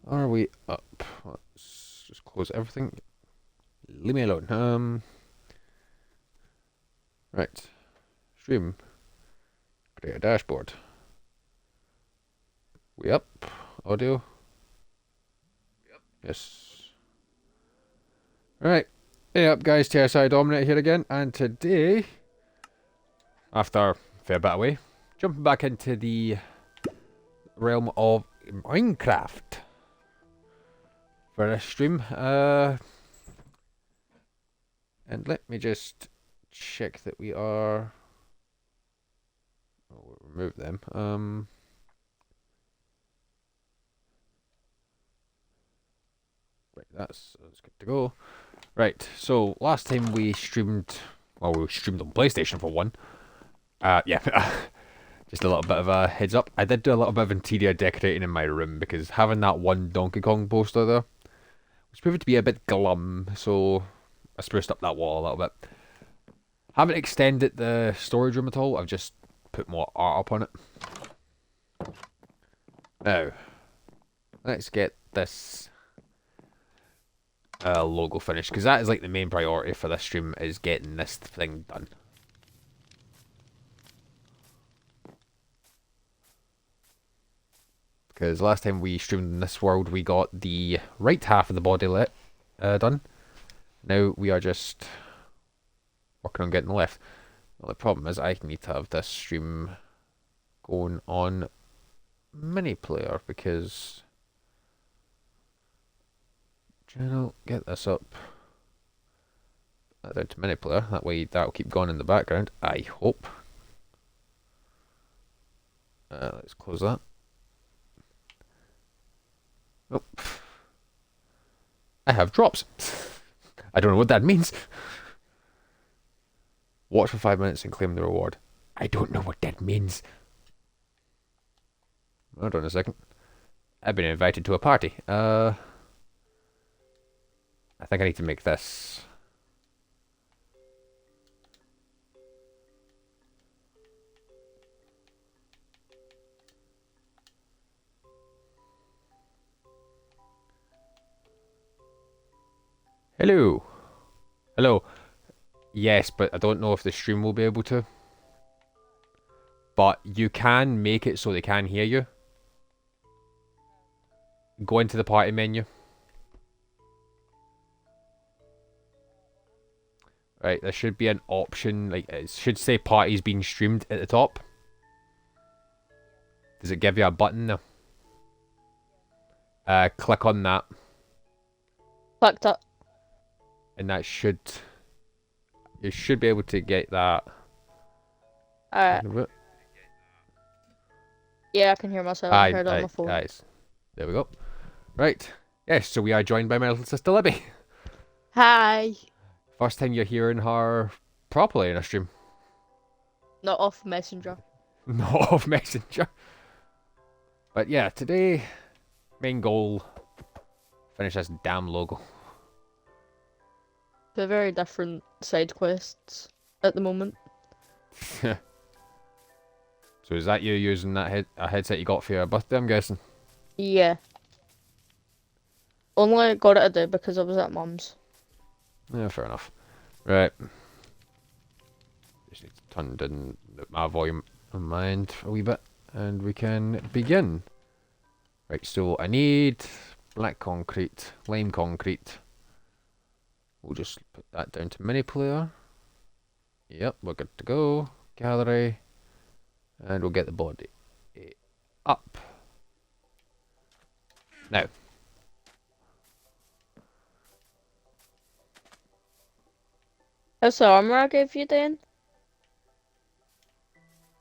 Are we up? Let's just close everything. Leave me alone. Right. Stream. Create a dashboard. We up? Audio? Yes. Right. Hey up guys, TSI Dominate here again, and today, after a fair bit away, jumping back into the realm of Minecraft for this stream. And let me just check that we are... Oh, we'll remove them. Right, that's good to go. Right, so last time we streamed... Well, we streamed on PlayStation for one. Yeah. Just a little bit of a heads up. I did do a little bit of interior decorating in my room because having that one Donkey Kong poster there was proving to be a bit glum, so I spruced up that wall a little bit. Haven't extended the storage room at all, I've just put more art up on it. Now, let's get this logo finished, because that is like the main priority for this stream, is getting this thing done. Because last time we streamed in this world, we got the right half of the body done. Now we are just working on getting the left. Well, the problem is I need to have this stream going on mini player because channel, get this up. Down to mini player. That way that'll keep going in the background, I hope. Let's close that. Oh. I have drops. I don't know what that means. Watch for 5 minutes and claim the reward. I don't know what that means. Hold on a second. I've been invited to a party. I think I need to make this. Hello. Hello. Yes, but I don't know if the stream will be able to. But you can make it so they can hear you. Go into the party menu. Right, there should be an option, like it should say parties being streamed at the top. Does it give you a button now? Click on that. Clicked it. And that should... You should be able to get that. Alright. Yeah, I can hear myself. I heard it on my phone. Guys. There we go. Right. Yes, so we are joined by my little sister Libby. Hi. First time you're hearing her properly in a stream. Not off Messenger. Not off Messenger. But yeah, today, main goal, finish this damn logo. They're very different side quests at the moment. So is that you using that headset you got for your birthday, I'm guessing? Yeah. Only got it today because I was at mum's. Yeah, fair enough. Right. Just need to turn down my volume on my end a wee bit, and we can begin. Right, so I need black concrete, lime concrete. We'll just put that down to mini player. Yep, we're good to go. Gallery. And we'll get the body up. Now. How's the armor I gave you, Dan?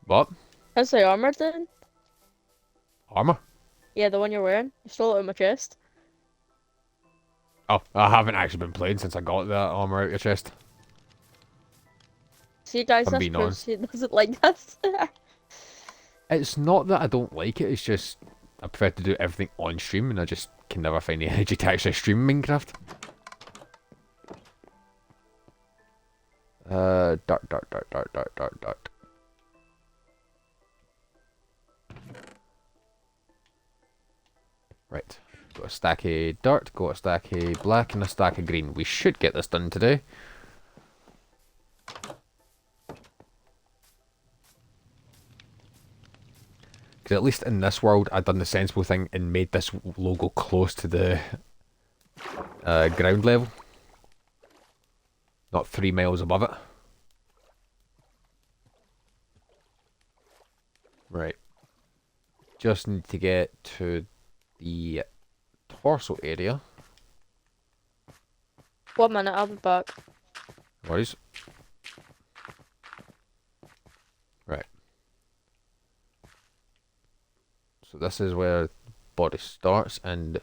What? How's the armor, Dan? Armor? Yeah, the one you're wearing. You stole it out of my chest. Oh, I haven't actually been playing since I got that armor out of your chest. See, guys, I'm this being proves honest. he doesn't like this. It's not that I don't like it, it's just I prefer to do everything on stream and I just can never find the energy to actually stream Minecraft. Dart. Right. Got a stack of dirt, got a stack of black, and a stack of green. We should get this done today. Because at least in this world, I've done the sensible thing and made this logo close to the ground level. Not 3 miles above it. Right. Just need to get to the torso area. 1 minute, I'll be back. Worries. Right. So this is where body starts, and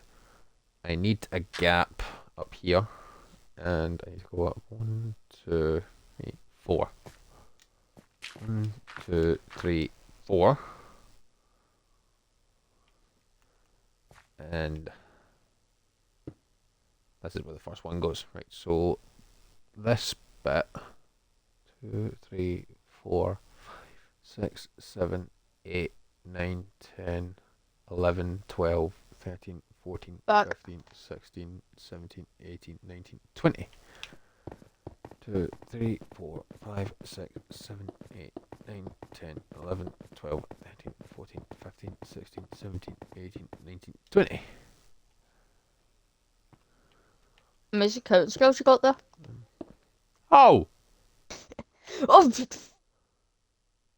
I need a gap up here, and I need to go up 1, 2, 3, 4. 1, 2, 3, 4. And this is where the first one goes. Right, so this bit 2, 3, 4, 5, 6, 7, 8, 9, 10, 11, 12, 13, 14, Back. 15, 16, 17, 18, 19, 20. 2, 3, 4, 5, 6, 7, 8, 9, 10, 11, 12, 13, 14, 15, 16, 17, 18, 19, 20. Amazing counting skills you got there. Oh! Oh,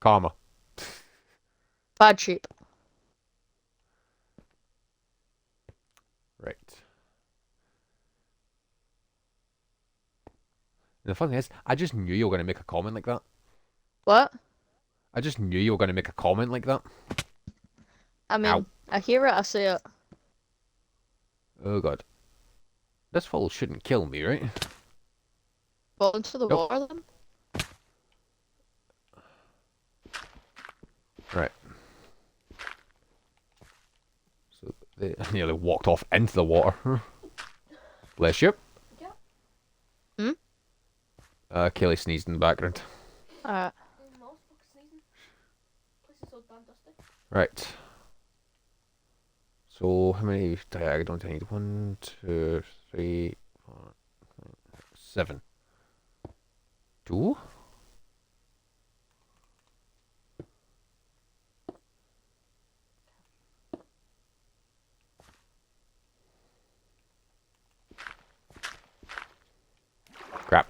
Karma. bad sheep. Right. And the funny thing is, I just knew you were going to make a comment like that. What? I just knew you were going to make a comment like that. I mean, Ow. I hear it, I say it. Oh god. This fall shouldn't kill me, right? Fall into the Nope. water then? Right. So they nearly walked off into the water. Bless you. Hmm? Kelly sneezed in the background. Alright. Right. So how many diagonals do I need? 1, 2, 3, 4, 5, 6, 7. 2? Crap.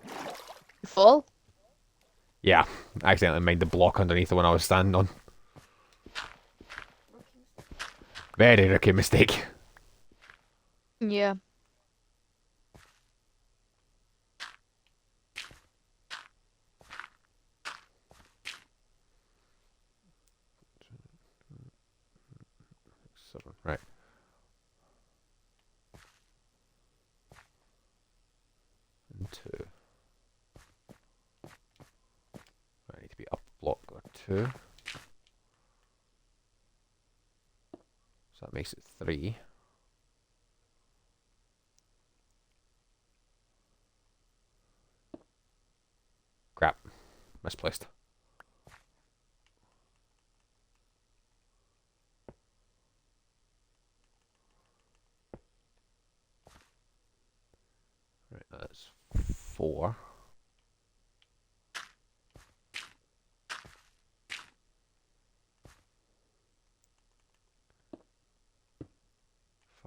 You fall? Yeah, I accidentally made the block underneath the one I was standing on. Very rookie mistake. Yeah. Seven. Right. And 2. I need to be up a block or 2. So that makes it 3. Crap. Misplaced. Right, that's 4.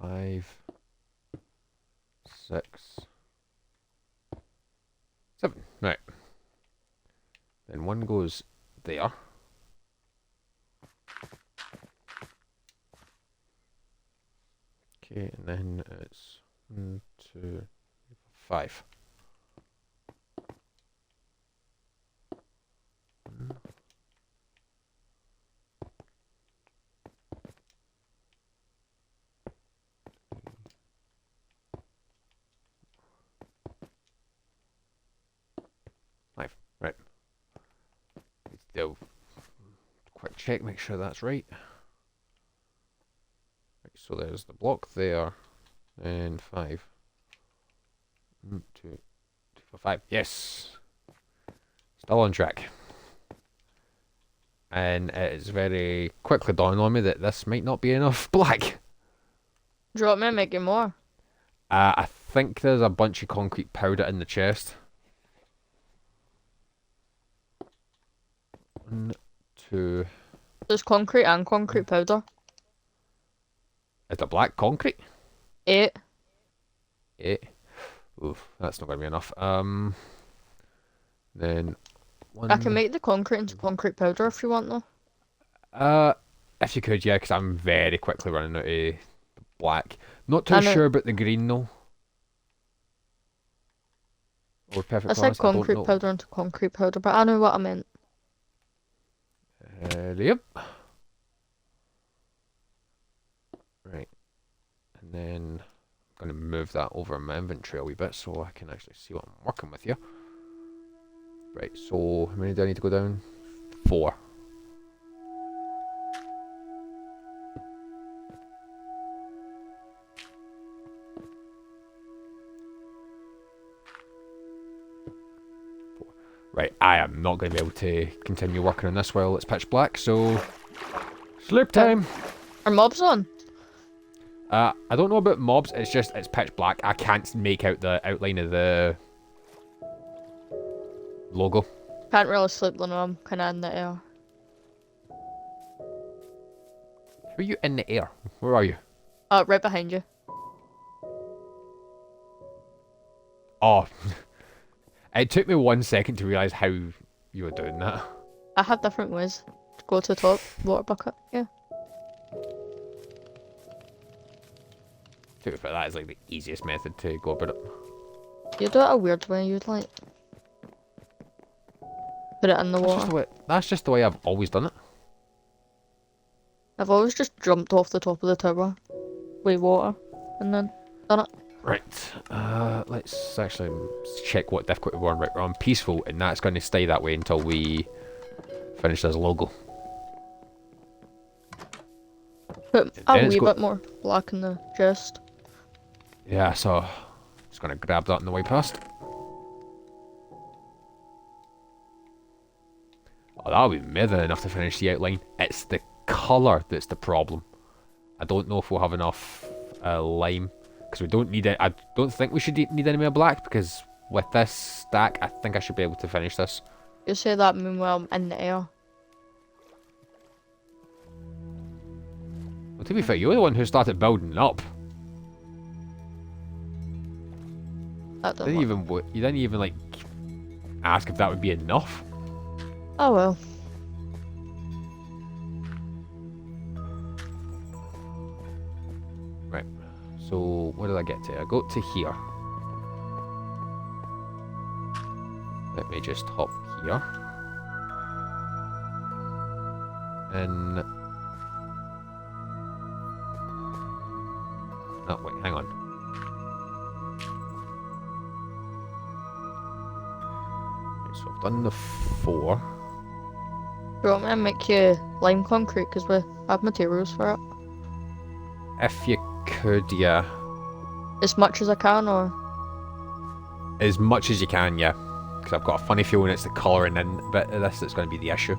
5, 6, 7. Right. Then 1 goes there. Okay, and then it's 1, 2, 5. Right. Let's do a quick check, make sure that's right. Right, so there's the block there, and 5. 1, 2, 3, 4, 5. Yes! Still on track. And it is very quickly dawned on me that this might not be enough black. Do you want me to make you more? I think there's a bunch of concrete powder in the chest. 1, 2. There's concrete and concrete powder. Is it black concrete? 8. 8. Oof, that's not gonna be enough. Then I can 1. make the concrete into concrete powder if you want though. Uh, if you could, yeah, because I'm very quickly running out of black. Not too I know. sure about the green though. Or I perfectly said honest, I don't concrete know. powder into concrete powder, but I know what I meant. Yep. Right, and then I'm gonna move that over in my inventory a wee bit so I can actually see what I'm working with here. Right, so how many do I need to go down? 4. Right, I am not going to be able to continue working on this while it's pitch black, so sleep time. Are mobs on? I don't know about mobs. It's just it's pitch black. I can't make out the outline of the logo. Can't really sleep when I'm kind of in the air. How are you in the air? Where are you? Right behind you. Oh, it took me 1 second to realise how you were doing that. I have different ways to go to the top. Water bucket. Yeah. To be fair, that is like the easiest method to go about it. You do it a weird way. You'd like put it in the water. That's just the way I've always done it. I've always just jumped off the top of the tower with water and then done it. Right, let's actually check what difficulty we're on. Right, we're on peaceful, and that's going to stay that way until we finish this logo. Put And a then it's wee bit more black in the chest. Yeah, so just going to grab that on the way past. Oh, that'll be more than enough to finish the outline. It's the colour that's the problem. I don't know if we'll have enough lime. Because we don't need it. I don't think we should need any more black. Because with this stack, I think I should be able to finish this. You say that meanwhile I'm in the air. Well, to be fair, you're the one who started building up. That You didn't didn't work. even, you didn't even like ask if that would be enough. Oh well. Right. So where did I get to? I got to here. Let me just hop here. And oh wait, hang on. Right, so I've done the 4. Do you want me to make you lime concrete? Because we have materials for it. If you could, yeah. As much as I can, or As much as you can, yeah. Because I've got a funny feeling it's the colouring in bit of this that's going to be the issue.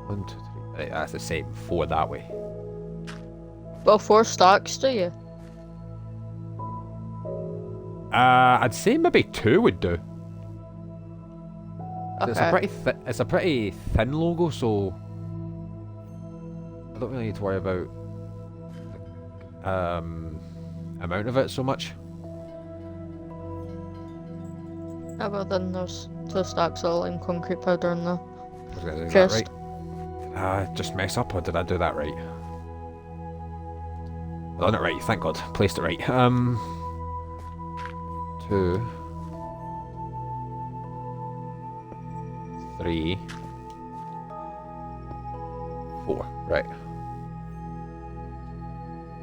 1, 2, 3. Right, that's the same. 4 that way. well, 4 stacks, do you? I'd say maybe 2 would do. It's a Okay. pretty thin logo, so I don't really need to worry about amount of it so much. Yeah, well then there's 2 stacks of lime concrete powder in the I was gonna do that chest. right. Did I just mess up, or did I do that right? I done it right, thank God. Placed it right. 2, 3, 4. Right.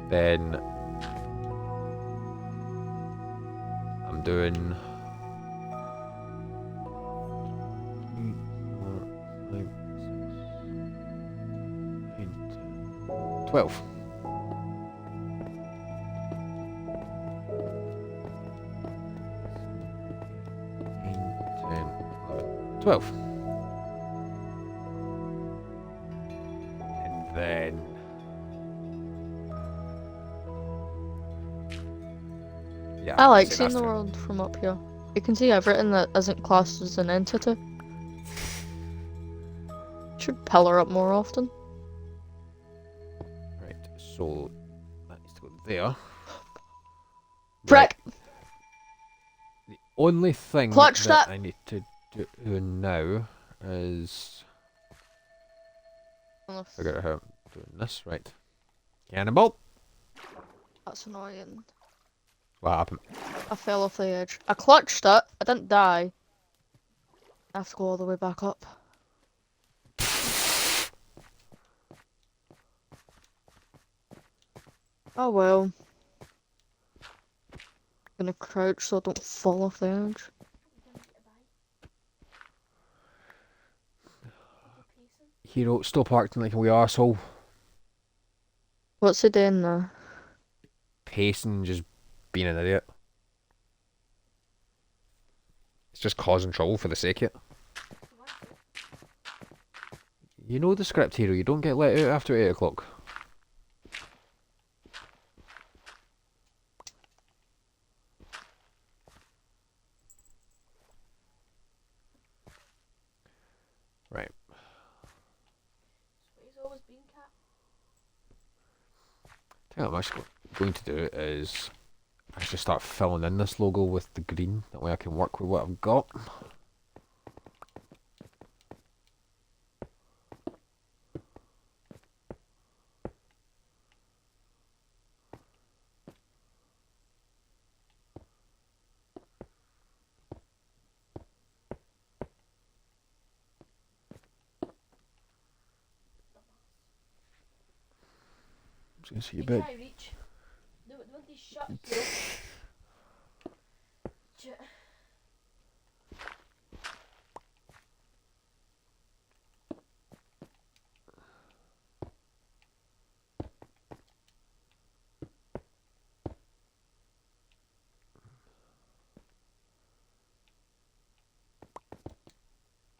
Then I'm doing 12. 12. And then Yeah, I I'm gonna like say seeing that's the three. world from up here. You can see everything that isn't classed as an entity. Should pillar up more often. Right, so that needs to go there. Right. Frick! The only thing Clutch that that! I need to do now is figure out how I'm doing this. Right. Cannonball! That's annoying. What happened? I fell off the edge. I clutched it. I didn't die. I have to go all the way back up. Oh well. I'm gonna crouch so I don't fall off the edge. Hero, stop acting like a wee arsehole. What's he doing now? Pacing, just being an idiot. It's just causing trouble for the sake of it. You know the script, Hero. You don't get let out after 8 o'clock. Right. I think what I'm actually going to do is actually start filling in this logo with the green. That way I can work with what I've got. I'm just going to see a bit. Reach. Don't they shut here?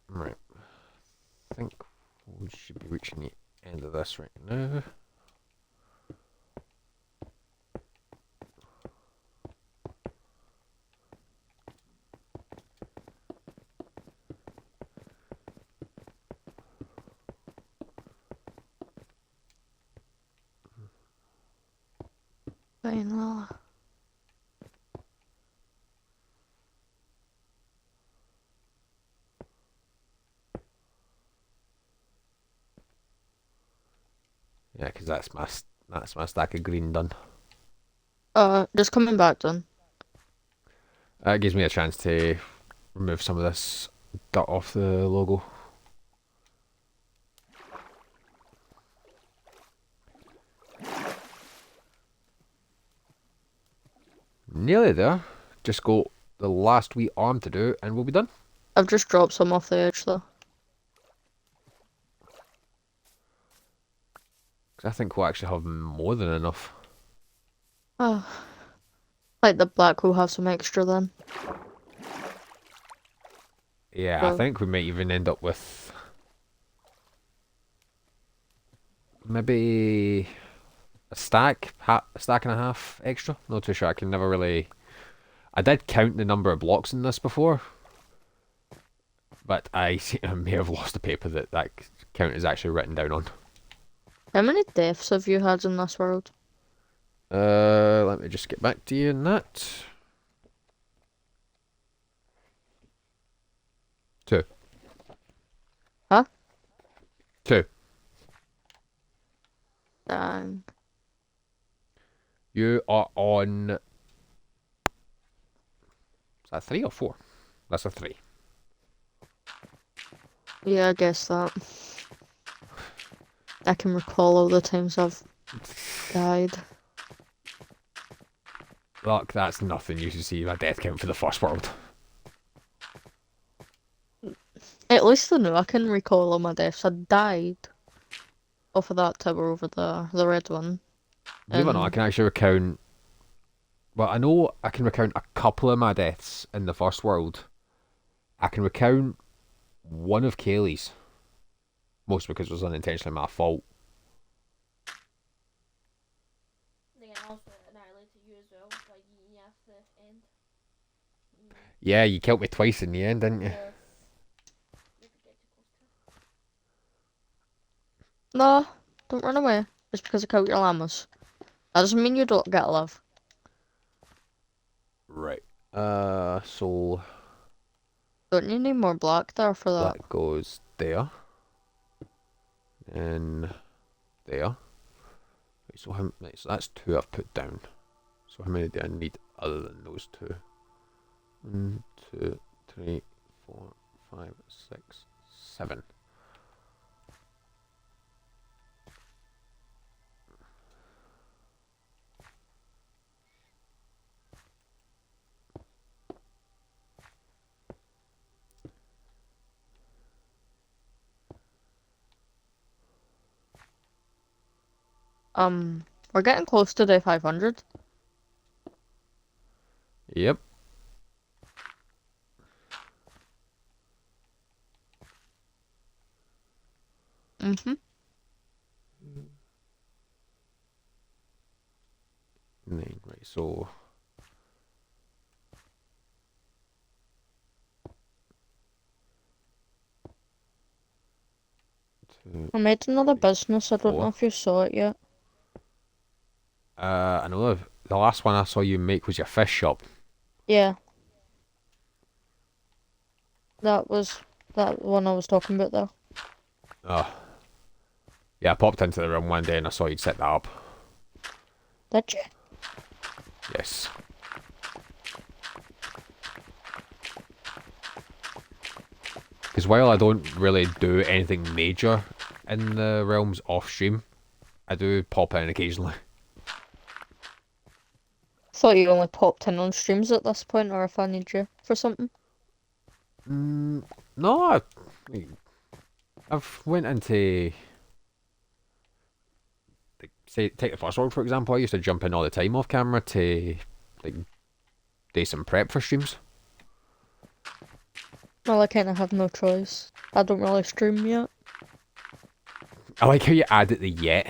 Right. I think we should be reaching the end of this right now. Fine, well. Yeah, because that's my stack of green done. Just coming back then. It gives me a chance to remove some of this dirt off the logo. Nearly there. Just got the last wee arm to do and we'll be done. I've just dropped some off the edge though. Because I think we'll actually have more than enough. Oh. Like the black will have some extra then. Yeah, I So, think we might even end up with maybe a stack and a half extra. Not too sure. I can never really. I did count the number of blocks in this before, but I may have lost the paper that count is actually written down on. how many deaths have you had in this world? Let me just get back to you on that. 2. Huh? 2. Dang. You are on. Is that 3 or 4? That's a 3. Yeah, I guess that. I can recall all the times I've died. Look, that's nothing. You should see my death count for the first world. At least I know I can recall all my deaths. I died off of that tower over there, the red one. Believe it or not, I can actually recount. Well, I know I can recount a couple of my deaths in the first world. I can recount one of Kaylee's. Most because it was unintentionally my fault. They can also annihilate you as well, but you have to Yeah, you killed me twice in the end, didn't you? Yes. You could get too close to No, don't run away. Just because I killed your llamas. That doesn't mean you don't get love. Right. So Don't you need more black there for that? that goes there. And there. Right, so right, so that's two I've put down. So how many do I need other than those two? 1, 2, 3, 4, 5, 6, 7. We're getting close to day 500. Yep. Mm-hmm. 9, right, so two, I made another business. I don't know 4. if you saw it yet. I know the last one I saw you make was your fish shop. Yeah, that was that one I was talking about there. Oh. Yeah, I popped into the room one day and I saw you'd set that up. Did you? Yes. Because while I don't really do anything major in the realms off stream, I do pop in occasionally. Thought you only popped in on streams at this point, or if I need you for something. No, I've went into, like, say, take the first world for example. I used to jump in all the time off camera to, like, do some prep for streams. Well, I kind of have no choice. I don't really stream yet. I like how you added the yet.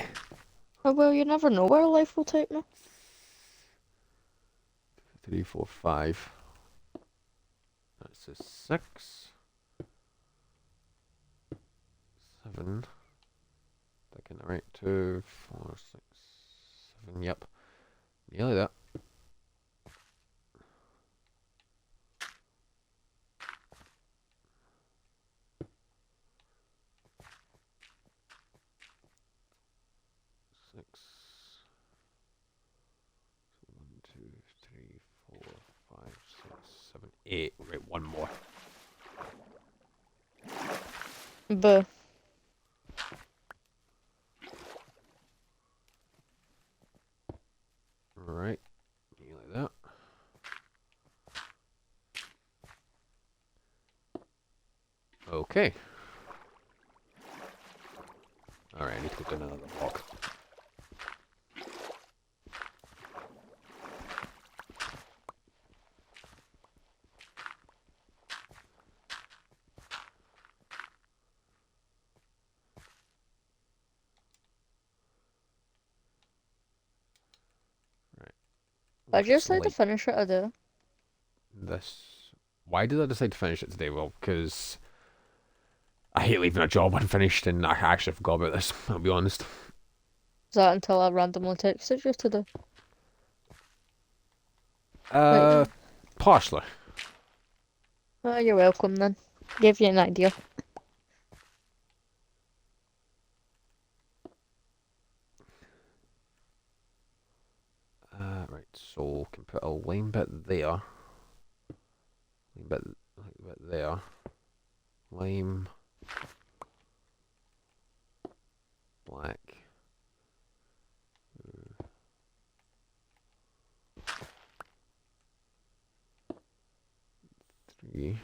Oh well, you never know where life will take me. 3, 4, 5. That's a 6. 7. Thinking the right. 2, 4, 6, 7. Yep. Nearly that. Six. 1, 2, 3, 4, 5, 6, 7, 8. Right, one more. But Right. Nearly that. Okay. Alright, I need to go down another block. Right. I just Looks like to like finish it. I do. this. Why did I decide to finish it today? Well, because I hate leaving a job unfinished, and I actually forgot about this. I'll be honest. Is that until I randomly texted you to do? Uh, Wait. partially. Oh, you're welcome then. Gave you an idea. Right. So can put a line bit there. Line bit, like bit there. Lime. Black. 3.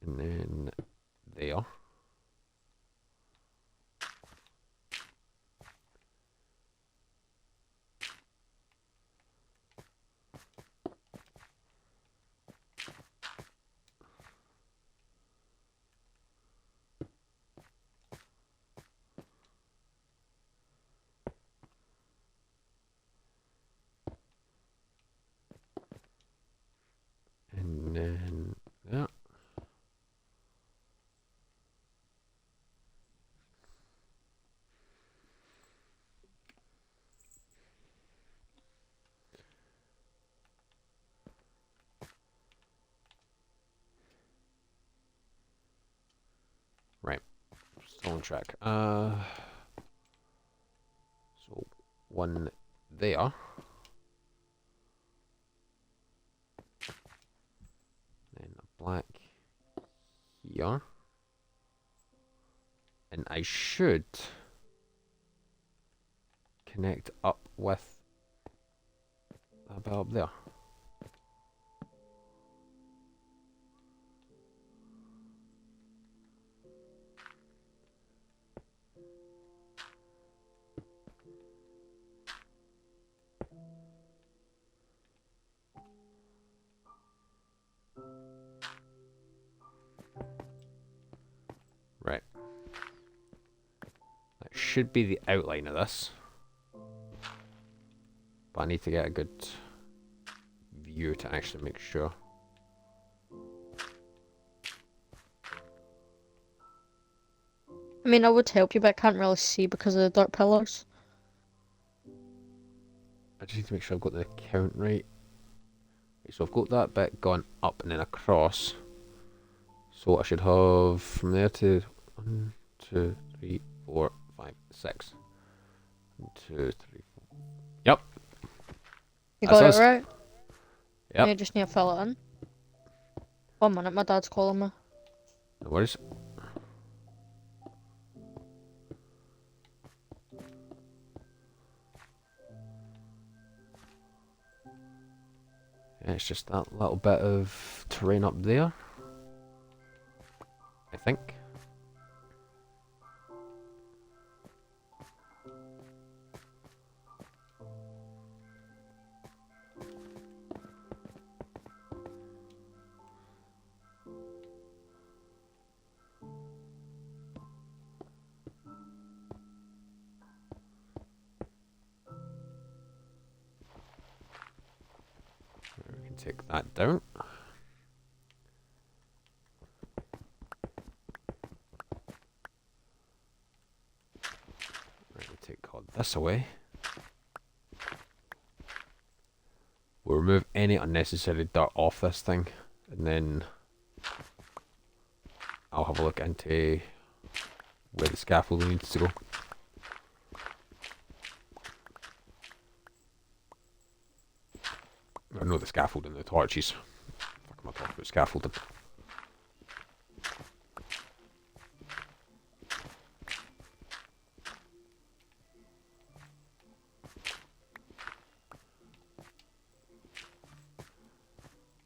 And then there. Still on track. So one there. Then a black here. And I should connect up with that bit up there. Right. That should be the outline of this. But I need to get a good view to actually make sure. I mean, I would help you, but I can't really see because of the dark pillars. I just need to make sure I've got the count right. So I've got that bit gone up and then across. So I should have from there to 1, 2, 3, 4, 5, 6. 1, 2, 3, 4. Yep. You That's got us. it right? Yep. You just need to fill it in. 1 minute, my dad's calling me. No worries. Yeah, it's just that little bit of terrain up there. I think. We can take that down. Right, we take all this away. We'll remove any unnecessary dirt off this thing, and then I'll have a look into where the scaffolding needs to go. I know the scaffolding, the torches. Fuck am I talking about scaffolding?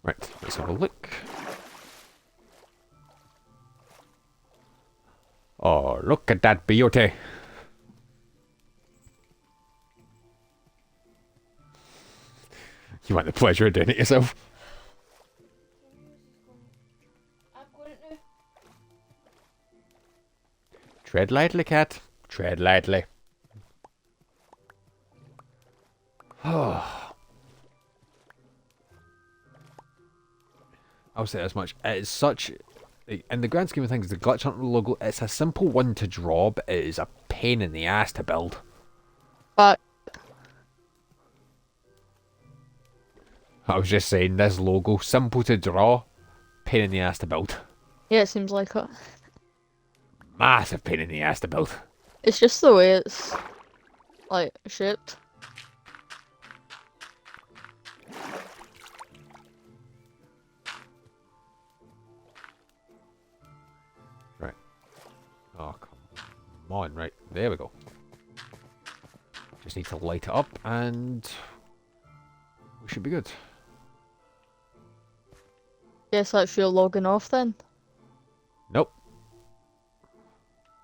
Right, let's have a look. Oh, look at that beauty. You want the pleasure of doing it yourself? I've got it now. Tread lightly, cat. Tread lightly. I'll say as much. It is such, like, in the grand scheme of things, the Glitch Hunter logo, it's a simple one to draw, but it is a pain in the ass to build. But I was just saying, this logo, simple to draw, pain in the ass to build. yeah, it seems like it. Massive pain in the ass to build. It's just the way it's like shaped. Oh, come on, right, there we go. Just need to light it up and we should be good. Guess that's your logging off then. Nope.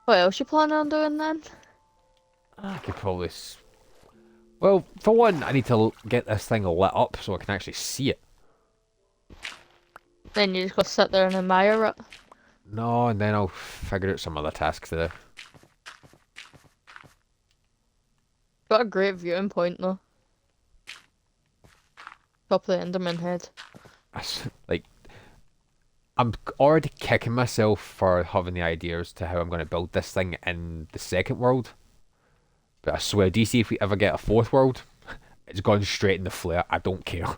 What else you planning on doing then? I could probably... Well, for one, I need to get this thing lit up so I can actually see it. Then you just gotta sit there and admire it. No, and then I'll figure out some other tasks to do. Got a great viewing point though. Top of the Enderman head. Like, I'm already kicking myself for having the ideas to how I'm going to build this thing in the second world. But I swear, DC, if we ever get a fourth world, it's gone straight in the flare. I don't care.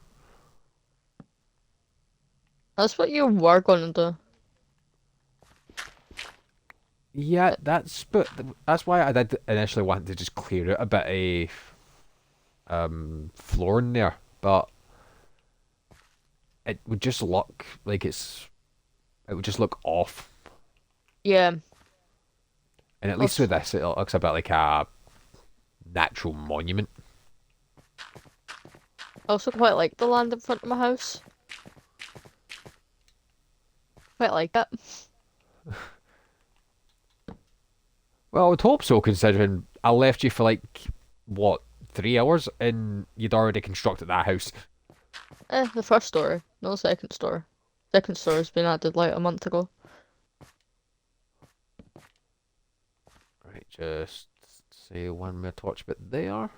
That's what you were gonna do. Yeah, that's why I did initially want to just clear out a bit of floor in there, but it would just look like it would just look off. Yeah. And at least Also, with this, it looks a bit like a natural monument. I also quite like the land in front of my house. Quite like it. Well, I would hope so, considering I left you for like what 3 hours, and you'd already constructed that house. The first story, no the second story. Second story's been added like a month ago. Right, just say one more torch bit there,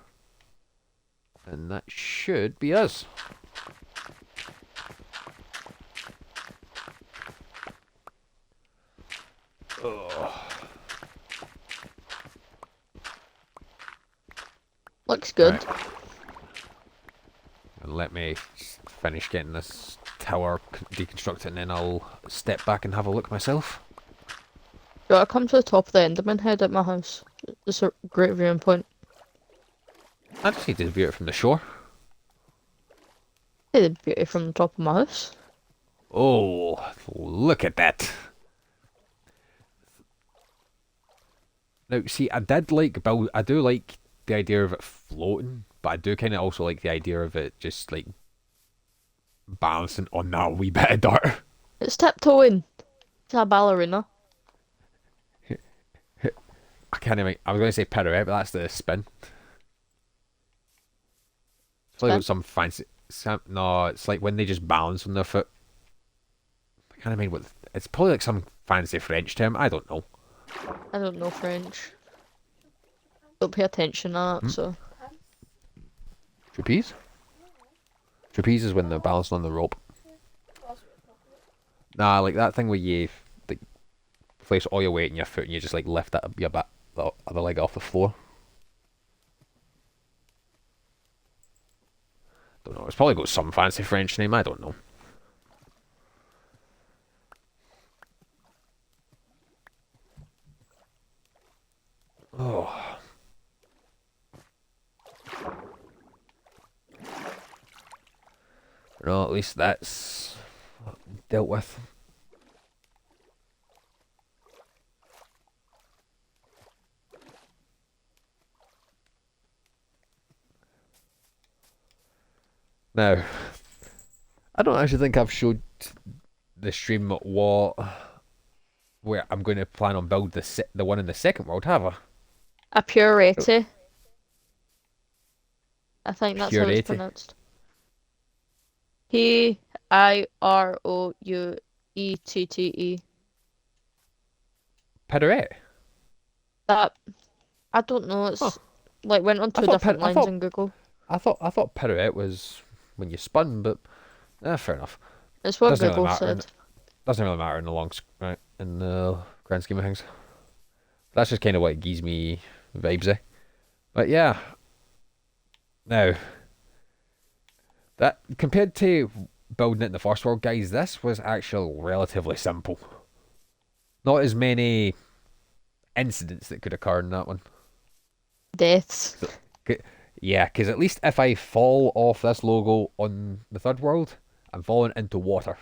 and that should be us. Oh. Looks good. Right. And let me finish getting this tower deconstructed, and then I'll step back and have a look myself. Do I come to the top of the Enderman head at my house? It's a great viewing point. I just need to view it from the shore. Hey, the beauty from the top of my house. Oh, look at that. Now, see, I do like the idea of it floating, but I do kind of also like the idea of it just like balancing on that wee bit of dirt. It's tiptoeing. It's a ballerina. I can't even. I was going to say pirouette, but that's the spin. It's probably Spin? got some fancy. No, it's like when they just balance on their foot. I can't remember what. It's probably like some fancy French term. I don't know. I don't know French. Don't pay attention to that, so. Trapeze? Trapeze is when they're balancing on the rope. Nah, like that thing where you like place all your weight in your foot and you just like lift that your back, the other leg off the floor. Don't know. It's probably got some fancy French name. I don't know. Oh. No, at least that's dealt with. Now, I don't actually think I've showed the stream where I'm going to plan on build the one in the second world, have I? A purity. I think that's how it's Purity. pronounced. Pirouette. Pirouette. That I don't know. Huh. It's like went on I two thought different lines in Google. I thought pirouette was when you spun, but fair enough. It's what Doesn't really Google matter. said. Doesn't really matter in the right, in the grand scheme of things. That's just kind of what gives me vibes, eh? But yeah. Now, that compared to building it in the first world, guys, this was actually relatively simple. Not as many incidents that could occur in that one. Deaths. Yeah, because at least if I fall off this logo on the third world, I'm falling into water.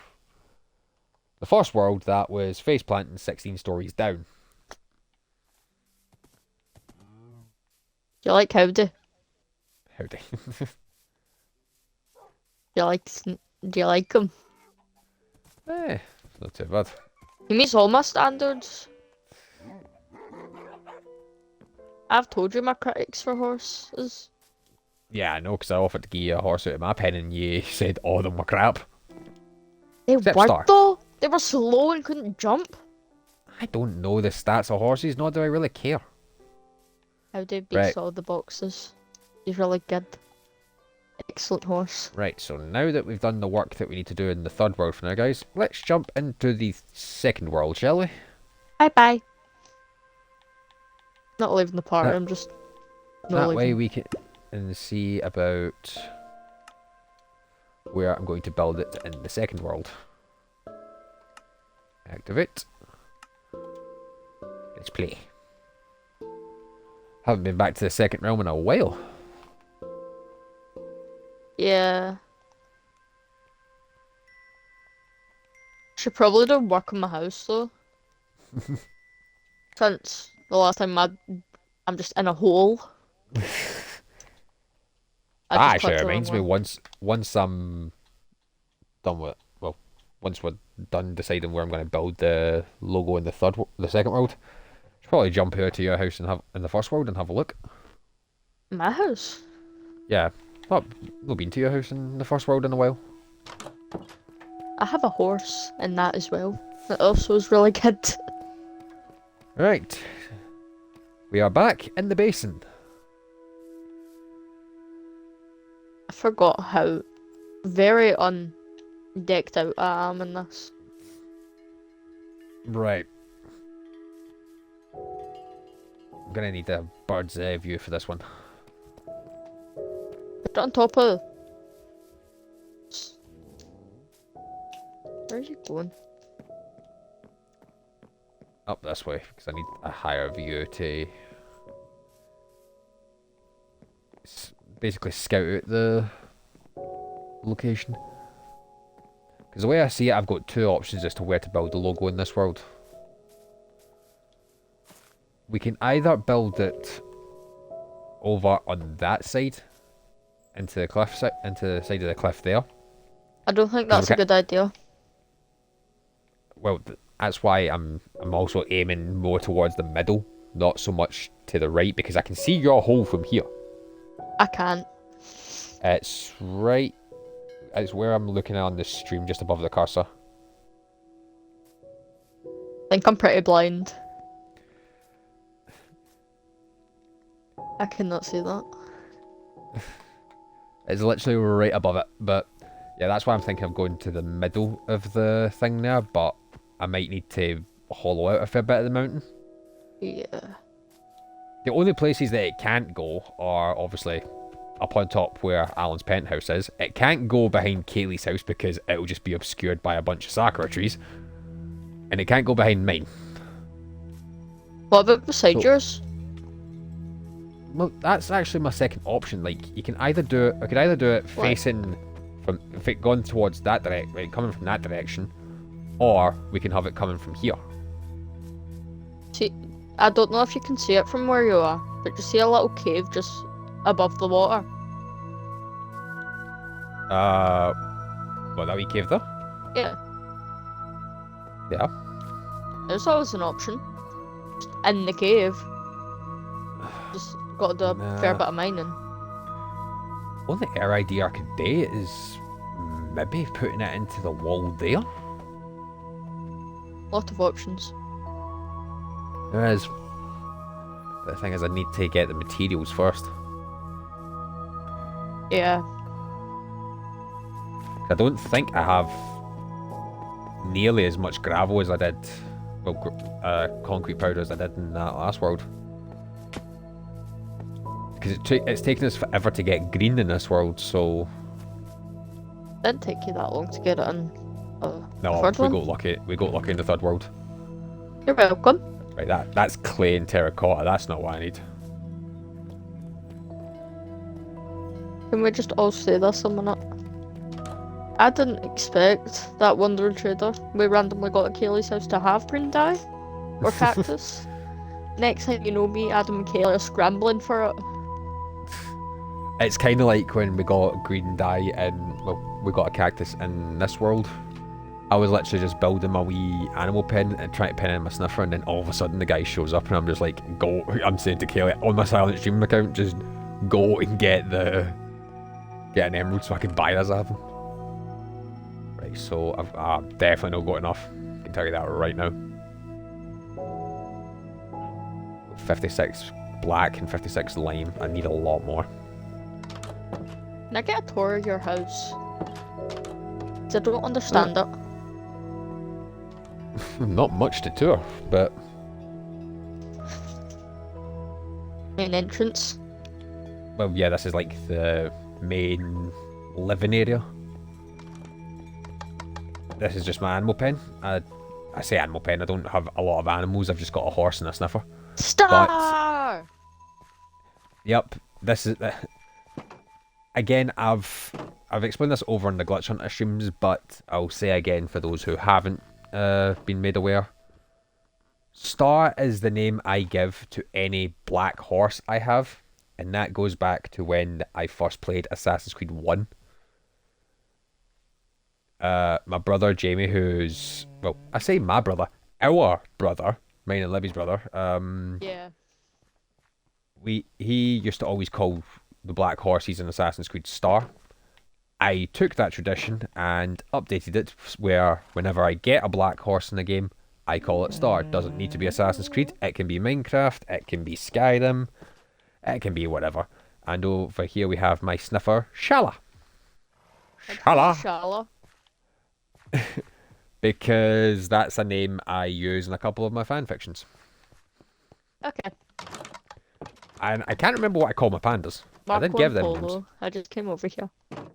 The first world, that was face planting 16 stories down. Do you like Howdy? Howdy. Do you like him? It's not too bad. He meets all my standards. I've told you my critics for horses. Yeah, I know, because I offered to give you a horse out of my pen and you said all of them were crap. They Except were Star. though. They were slow and couldn't jump. I don't know the stats of horses, nor do I really care. Howdy beats Right. all the boxes. He's really good. Excellent horse. Right, so now that we've done the work that we need to do in the third world for now, guys, let's jump into the second world, shall we? Bye bye. Not leaving the party, That- I'm just not That way leaving. we can see about where I'm going to build it in the second world. Activate. Let's play. Haven't been back to the second realm in a while. Yeah. Should probably do work on my house though. Since the last time I'm just in a hole. I That just actually clicked the wrong reminds me, one. once I'm done with, well, once we're done deciding where I'm going to build the logo in the second world, should probably jump over to your house and have in the first world and have a look. My house? Yeah, not been to your house in the first world in a while. I have a horse in that as well. That also is really good. Right, we are back in the basin. I forgot how very undecked out I am in this. Right. I'm gonna need a bird's eye view for this one. Put it on top of. Where's he going? Up this way, because I need a higher view to basically scout out the location. Because the way I see it, I've got two options as to where to build the logo in this world. We can either build it over on that side, into the cliff into the side of the cliff there. I don't think that's a good idea. Well, that's why I'm also aiming more towards the middle, not so much to the right, because I can see your hole from here. I can't. It's right. It's where I'm looking at on the stream, just above the cursor. I think I'm pretty blind. I cannot see that. It's literally right above it, but yeah, that's why I'm thinking of going to the middle of the thing there, but I might need to hollow out a fair bit of the mountain. Yeah. The only places that it can't go are obviously up on top where Alan's penthouse is. It can't go behind Kaylee's house because it'll just be obscured by a bunch of sakura trees. And it can't go behind mine. What about beside yours? Well, that's actually my second option. Like, you can either do it, I could either do it facing from, if it going towards that direction, right, coming from that direction, or we can have it coming from here. See, I don't know if you can see it from where you are, but you see a little cave just above the water. What, that wee cave there? Yeah. Yeah. There's always an option. Just in the cave. Just got to do a fair bit of mining. Only other idea I could do is maybe putting it into the wall there. Lot of options. There is. But the thing is, I need to get the materials first. Yeah. I don't think I have nearly as much gravel as I did, well, concrete powder as I did in that last world. Because it's taken us forever to get green in this world, so... Didn't take you that long to get it in No, third we one? got lucky. We got lucky in the third world. You're welcome. Right, that's clay and terracotta. That's not what I need. Can we just all say this a minute? I didn't expect that wandering trader we randomly got at Kaylee's house to have green dye or cactus. Next thing you know, me, Adam, and Kaylee are scrambling for it. It's kind of like when we got green dye in, well, we got a cactus in this world. I was literally just building my wee animal pen and trying to pen in my sniffer, and then all of a sudden the guy shows up and I'm just like, go, I'm saying to Kaylee, on my silent stream account, just go and get an emerald so I can buy this of him. Right, so I've definitely not got enough. I can tell you that right now. 56 black and 56 lime. I need a lot more. Can I get a tour of your house? 'Cause I don't understand it. Not much to tour, but Main entrance. well, yeah, this is like the main living area. This is just my animal pen. I I say animal pen. I don't have a lot of animals. I've just got a horse and a sniffer. Star! Yep, this is again. I've explained this over on the Glitch Hunter streams, but I'll say again for those who haven't been made aware. Star is the name I give to any black horse I have, and that goes back to when I first played Assassin's Creed 1. My brother Jamie, who's, well, I say my brother, our brother, mine and Libby's brother. Yeah. He used to always call the black horse he's in Assassin's Creed Star. I took that tradition and updated it where whenever I get a black horse in the game, I call it Star. It doesn't need to be Assassin's Creed. It can be Minecraft. It can be Skyrim. It can be whatever. And over here we have my sniffer, Shala. Shala. Shala. Because that's a name I use in a couple of my fan fictions. Okay. And I can't remember what I call my pandas. I did Marco give and them Polo. names. I just came over here.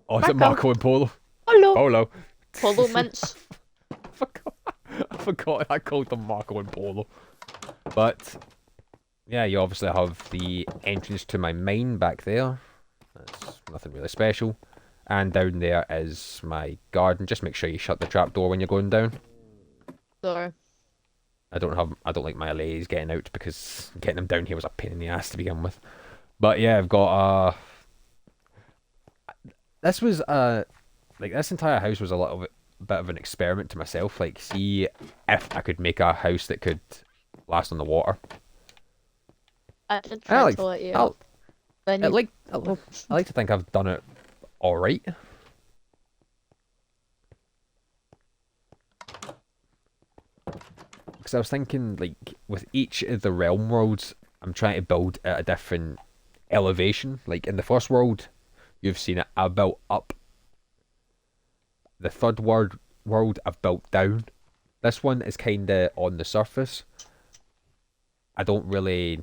Oh, is it Marco and Polo? Hello. Polo. Polo mints. I forgot I called them Marco and Polo. But, yeah, you obviously have the entrance to my mine back there. That's nothing really special. And down there is my garden. Just make sure you shut the trapdoor when you're going down. Sorry. I don't like my LAs getting out because getting them down here was a pain in the ass to begin with. But yeah, I've got this was like this entire house was a little bit of an experiment to myself. Like, see if I could make a house that could last on the water. I did try to let you up. I like to think I've done it all right. Because I was thinking, like, with each of the realm worlds, I'm trying to build at a different elevation. Like, in the first world, you've seen it, I built up. The third world, I've built down. This one is kind of on the surface. I don't really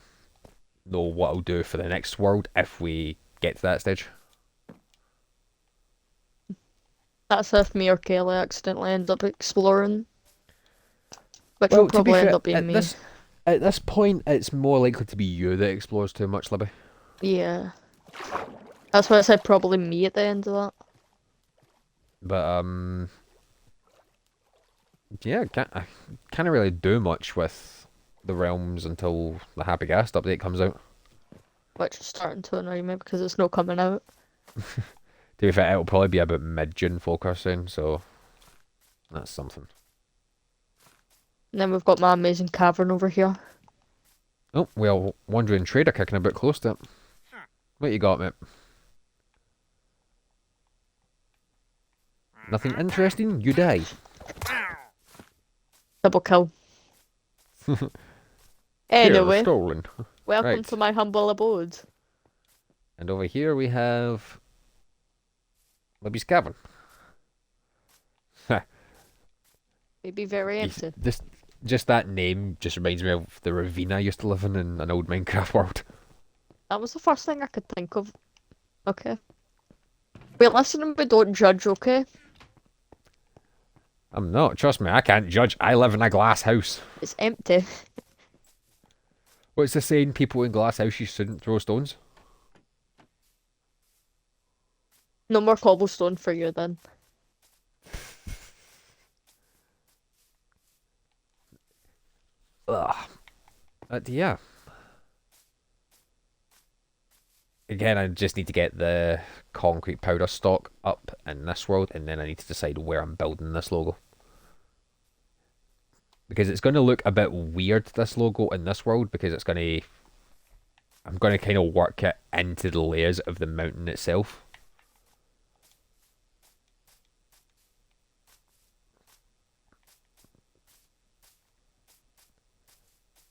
know what I'll do for the next world if we get to that stage. That's if me or Kayla accidentally end up exploring. Which Well, will to be probably end fair, up being me. At this point, it's more likely to be you that explores too much, Libby. Yeah. That's why I said probably me at the end of that. But, yeah, I can't really do much with the realms until the Happy Gas update comes out. Which is starting to annoy me because it's not coming out. To be fair, it'll probably be about mid-June focusing, so that's something. And then we've got my amazing cavern over here. Oh, well, Wandering Trader kicking a bit close to it. What you got, mate? Nothing interesting? You die. Double kill. Here, Anyway, stolen. welcome Right. to my humble abode. And over here we have Libby's Cavern. It'd be very empty. Just that name just reminds me of the ravine I used to live in an old Minecraft world. That was the first thing I could think of. Okay. Wait, listen, we don't judge, okay? I'm not, trust me, I can't judge. I live in a glass house. It's empty. What's the saying? People in glass houses shouldn't throw stones? No more cobblestone for you then. Ugh. But yeah. Again, I just need to get the concrete powder stock up in this world, and then I need to decide where I'm building this logo. Because it's going to look a bit weird, this logo in this world, because it's going to... I'm going to kind of work it into the layers of the mountain itself.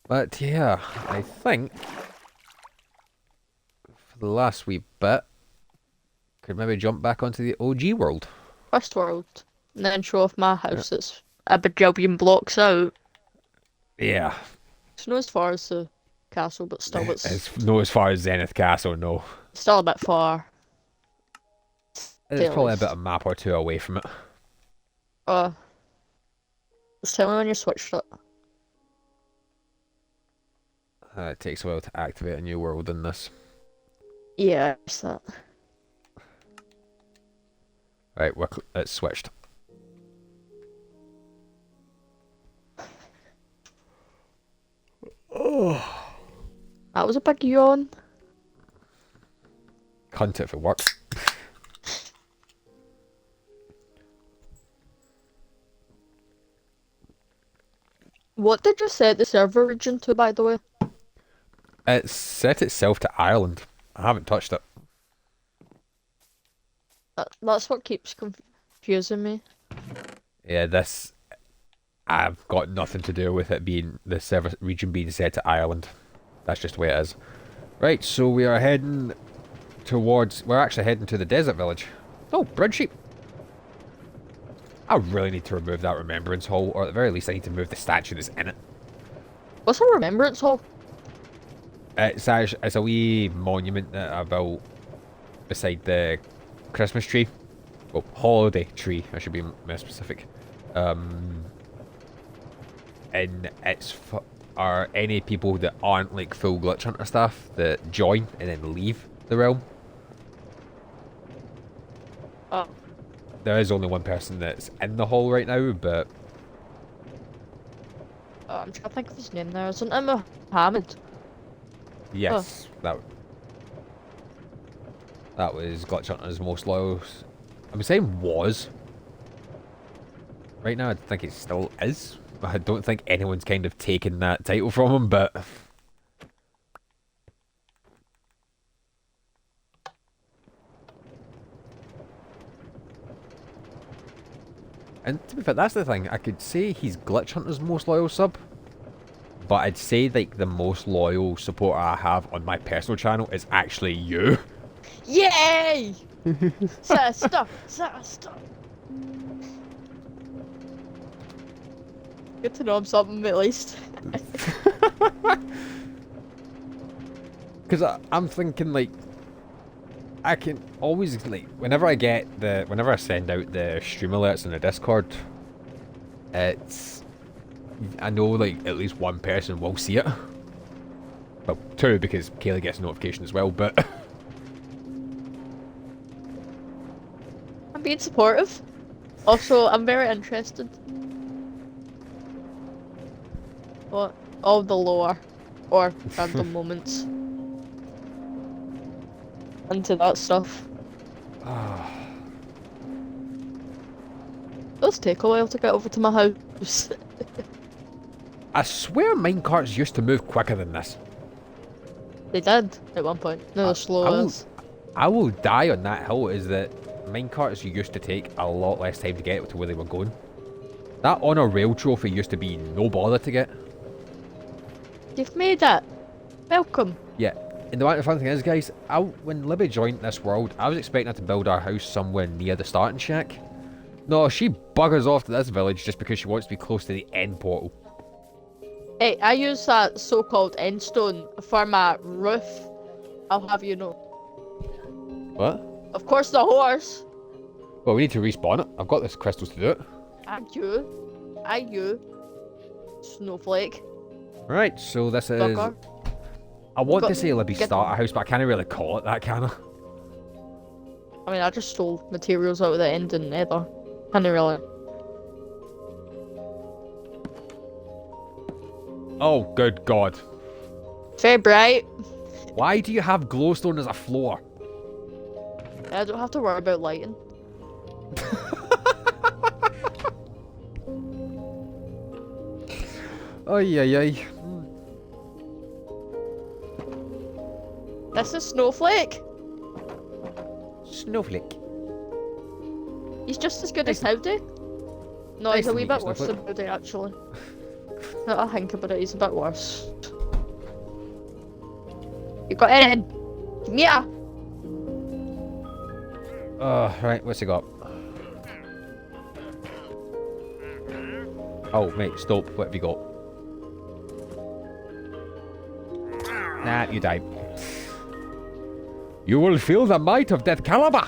But yeah, I think for the last wee bit, could maybe jump back onto the OG world. First world. And then show off my house that's a bajillion blocks out. Yeah, It's not as far as the castle, but still it's no as far as Zenith Castle, no. still a bit far. It's At probably a least. bit of map or two away from it. Uh, Just tell me when you switched it. It takes a while to activate a new world in this. Yeah, it's that. Right, it's switched. Oh, That was a big yawn. cunt if it works. What did you set the server region to, by the way? It's set itself to Ireland. I haven't touched it. That's what keeps confusing me. Yeah, this. I've got nothing to do with it being the server region being set to Ireland. That's just the way it is. Right, so we are heading towards. We're actually heading to the desert village. Oh, bread sheep. I really need to remove that remembrance hall, or at the very least, I need to move the statue that's in it. What's a remembrance hall? It's a wee monument that I built beside the Christmas tree. Well, holiday tree, I should be more specific. And it's for any people that aren't like full glitch hunter staff that join and then leave the realm. Oh, There is only one person that's in the hall right now, but I'm trying to think of his name there. Isn't it Mohammed? yes, that was glitch hunter's most loyal. I'm saying was. Right now, I think it still is. I don't think anyone's kind of taken that title from him, but and to be fair, that's the thing. I could say he's Glitch Hunter's most loyal sub, but I'd say like the most loyal supporter I have on my personal channel is actually you. Yay! Sister! Good to know I'm something at least. Because I'm thinking like I can always like whenever I send out the stream alerts in the Discord, I know like at least one person will see it. Well, two because Kaylee gets a notification as well, but I'm being supportive. Also, I'm very interested. What? All the lore or random moments into that stuff. Does take a while to get over to my house. I swear minecarts used to move quicker than this. They did at one point. No, they're slow as. I will die on that hill is that minecarts used to take a lot less time to get to where they were going. That on a rail trophy used to be no bother to get. You've made it. Welcome. Yeah, and the fun thing is, guys, when Libby joined this world, I was expecting her to build our house somewhere near the starting shack. No, she buggers off to this village just because she wants to be close to the end portal. Hey, I use that so-called end stone for my roof. I'll have you know. What? Of course, the horse. Well, we need to respawn it. I've got the crystals to do it. And you. Snowflake. Right, so this is... Bugger. I want got- to say Libby's get- starter house, but I can't really call it that, can I? I mean, I just stole materials out of the end and nether. Can't really. Oh, good God. Very bright. Why do you have glowstone as a floor? I don't have to worry about lighting. Ay, ay, ay. This is Snowflake. Snowflake. He's just as good as Howdy. No, Nice he's a to wee meet you, bit worse than Snowflake. Howdy, actually. Now I think about it, he's a bit worse. You got it in. Yeah. Right, what's he got? Oh, mate, stop. What have you got? Nah, you died. You will feel the might of Death Caliber.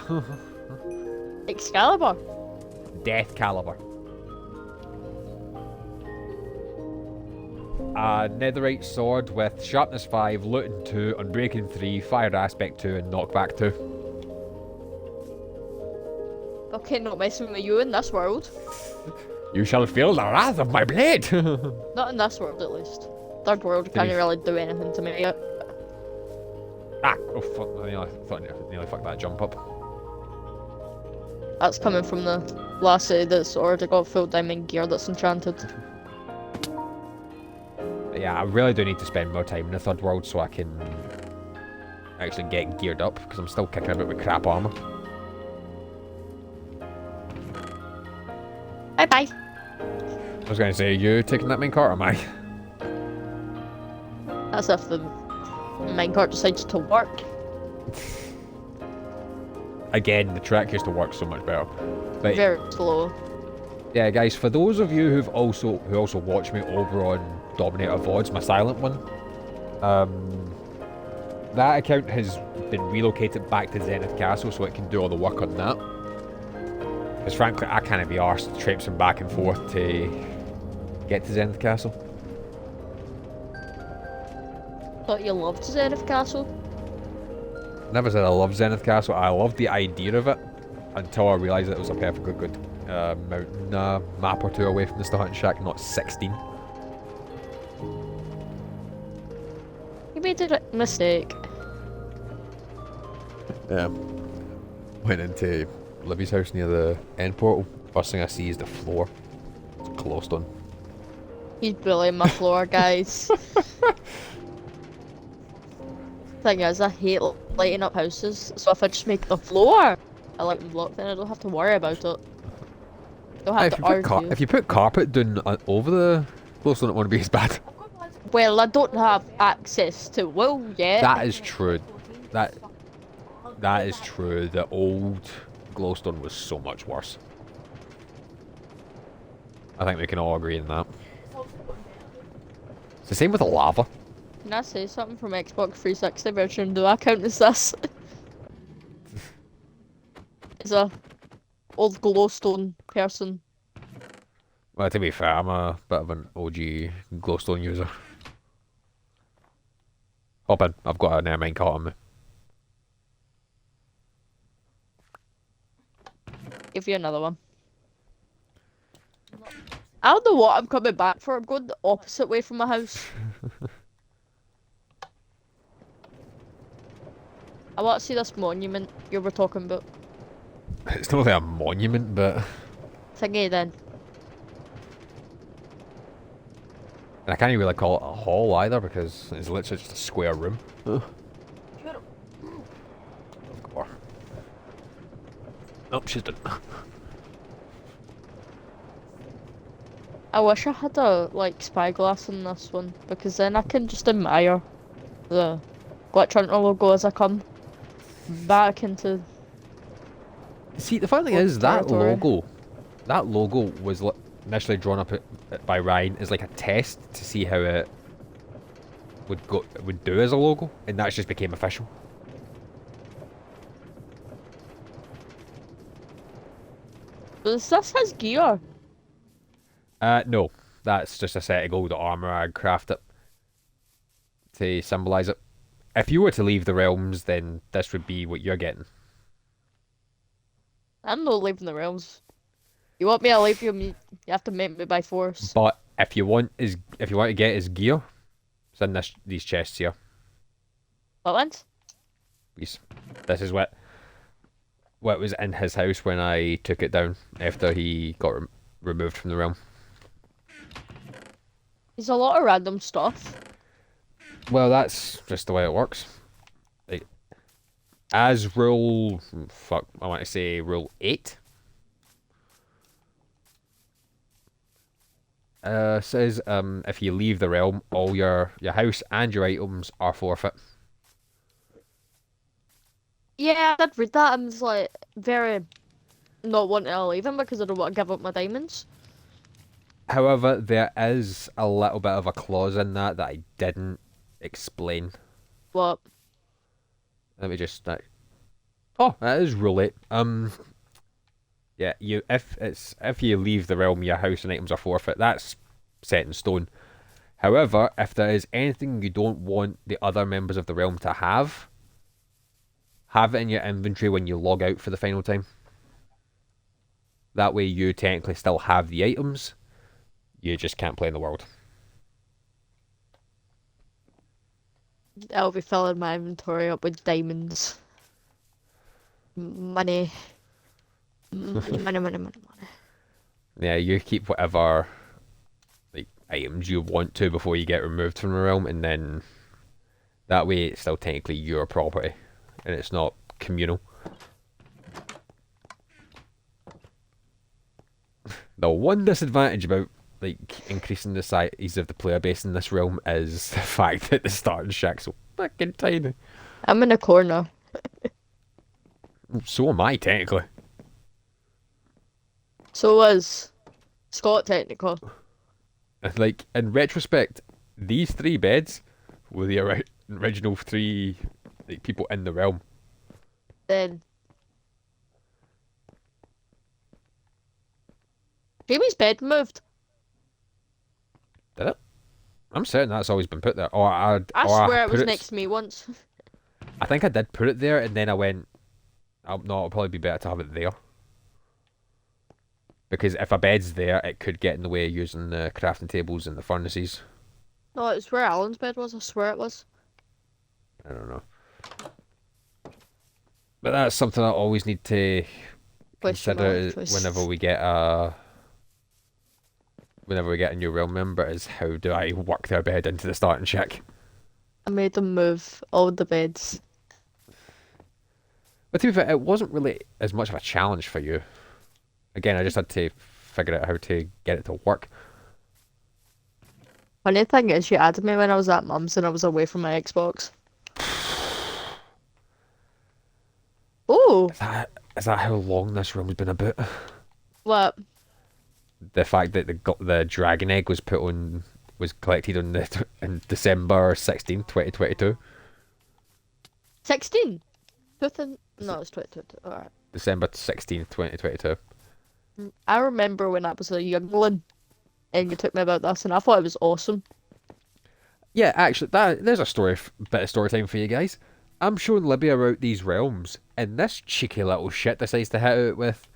Excalibur. Death Caliber. A netherite sword with sharpness 5, looting 2, unbreaking 3, fire aspect 2, and knockback 2. Okay, not messing with you in this world. You shall feel the wrath of my blade! Not in this world, at least. Third world, you can't really do anything to me. Ah! Oh fuck, I nearly fucked that jump up. That's coming from the lassie that's already got full diamond gear that's enchanted. But yeah, I really do need to spend more time in the third world so I can actually get geared up, because I'm still kicking about with crap armor. Bye bye. I was going to say, you taking that main cart, or am I? That's if the minecart decides to work. Again, the track used to work so much better. But Very slow. yeah, guys, for those of you who also watch me over on Dominator VODs, my silent one, that account has been relocated back to Zenith Castle so it can do all the work on that. Because frankly, I can't be arsed traipsing back and forth to get to Zenith Castle. Thought you loved Zenith Castle. Never said I loved Zenith Castle. I loved the idea of it until I realised that it was a perfectly good mountain map or two away from the starting shack, not 16. You made a mistake. Went into Libby's house near the end portal. First thing I see is the floor. It's glowstone. He's bullying my floor, guys. Thing is, I hate lighting up houses, so if I just make the floor a lighting block, then I don't have to worry about it. Don't have to argue. If you put carpet down over the glowstone, it won't be as bad. Well, I don't have access to wool yet. That is true. That is true. The old glowstone was so much worse. I think we can all agree on that. It's the same with the lava. Can I say something from Xbox 360 version? Do I count as this? As a old glowstone person. Well, to be fair, I'm a bit of an OG glowstone user. Hop in. I've got an airmine cart on me. Give you another one. I don't know what I'm coming back for. I'm going the opposite way from my house. I want to see this monument you were talking about. It's not really a monument, but... Thingy then. And I can't even really call it a hall either, because it's literally just a square room. Of course. Nope, she's done. I wish I had a, like, spyglass in this one, because then I can just admire the Glitch Hunter logo as I come back into... See, the funny thing is, that logo was initially drawn up by Ryan as like a test to see how it would do as a logo, and that just became official. Does this has gear? No, that's just a set of gold armor I crafted to symbolise it. If you were to leave the realms, then this would be what you're getting. I'm not leaving the realms. You want me to leave you? You have to make me by force. But if you want to get his gear, it's in these chests here. What ones? This is what was in his house when I took it down after he got removed from the realm. There's a lot of random stuff. Well, that's just the way it works. Like, as rule, I want to say rule 8. Says if you leave the realm, all your house and your items are forfeit. Yeah, I did read that. I'm just like very not wanting to leave him because I don't want to give up my diamonds. However, there is a little bit of a clause in that I didn't explain. What? Let me just. Oh, that is rule 8. Yeah, if you leave the realm, your house and items are forfeit. That's set in stone. However, if there is anything you don't want the other members of the realm to have it in your inventory when you log out for the final time. That way you technically still have the items, you just can't play in the world. I'll be filling my inventory up with diamonds. Money. Money. Yeah, you keep whatever like items you want to before you get removed from the realm, and then that way it's still technically your property, and it's not communal. The one disadvantage about like increasing the size of the player base in this realm is the fact that the starting shack's so fucking tiny. I'm in a corner. So am I technically. So was Scott technical. Like in retrospect, these 3 beds were the original 3 like people in the realm. Then Jamie's bed moved. Did it? I'm certain that's always been put there. I swear it was next to me once. I think I did put it there, and then I went, no, it'll probably be better to have it there. Because if a bed's there, it could get in the way of using the crafting tables and the furnaces. No, it's where Alan's bed was. I swear it was. I don't know. But that's something I always need to Question consider mark twist. whenever we get a new realm member, is how do I work their bed into the starting shack? I made them move all the beds. But to be fair, it wasn't really as much of a challenge for you. Again, I just had to figure out how to get it to work. Funny thing is, you added me when I was at Mum's and I was away from my Xbox. Oh, Is that how long this room's been about? what? The fact that the dragon egg was collected in December 16th, 2022. 16? No, it's 22. Alright. December 16th, 2022. I remember when I was a youngling and you took me about this and I thought it was awesome. Yeah, actually, there's a bit of story time for you guys. I'm showing Libby about these realms, and this cheeky little shit decides to hit out with,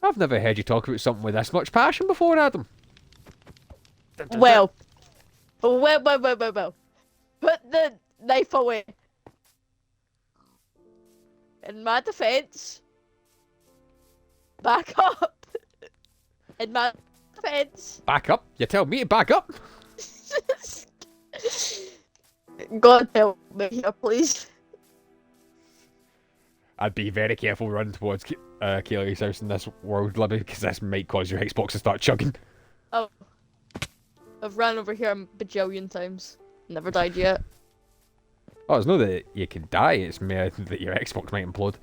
I've never heard you talk about something with this much passion before, Adam. Well. Put the knife away. In my defense, back up. In my defense. Back up? You tell me to back up? God help me here, please. I'd be very careful running towards Kaylee's house in this world, Libby, because this might cause your Xbox to start chugging. Oh. I've ran over here a bajillion times. Never died yet. Oh, it's not that you could die, it's more that your Xbox might implode.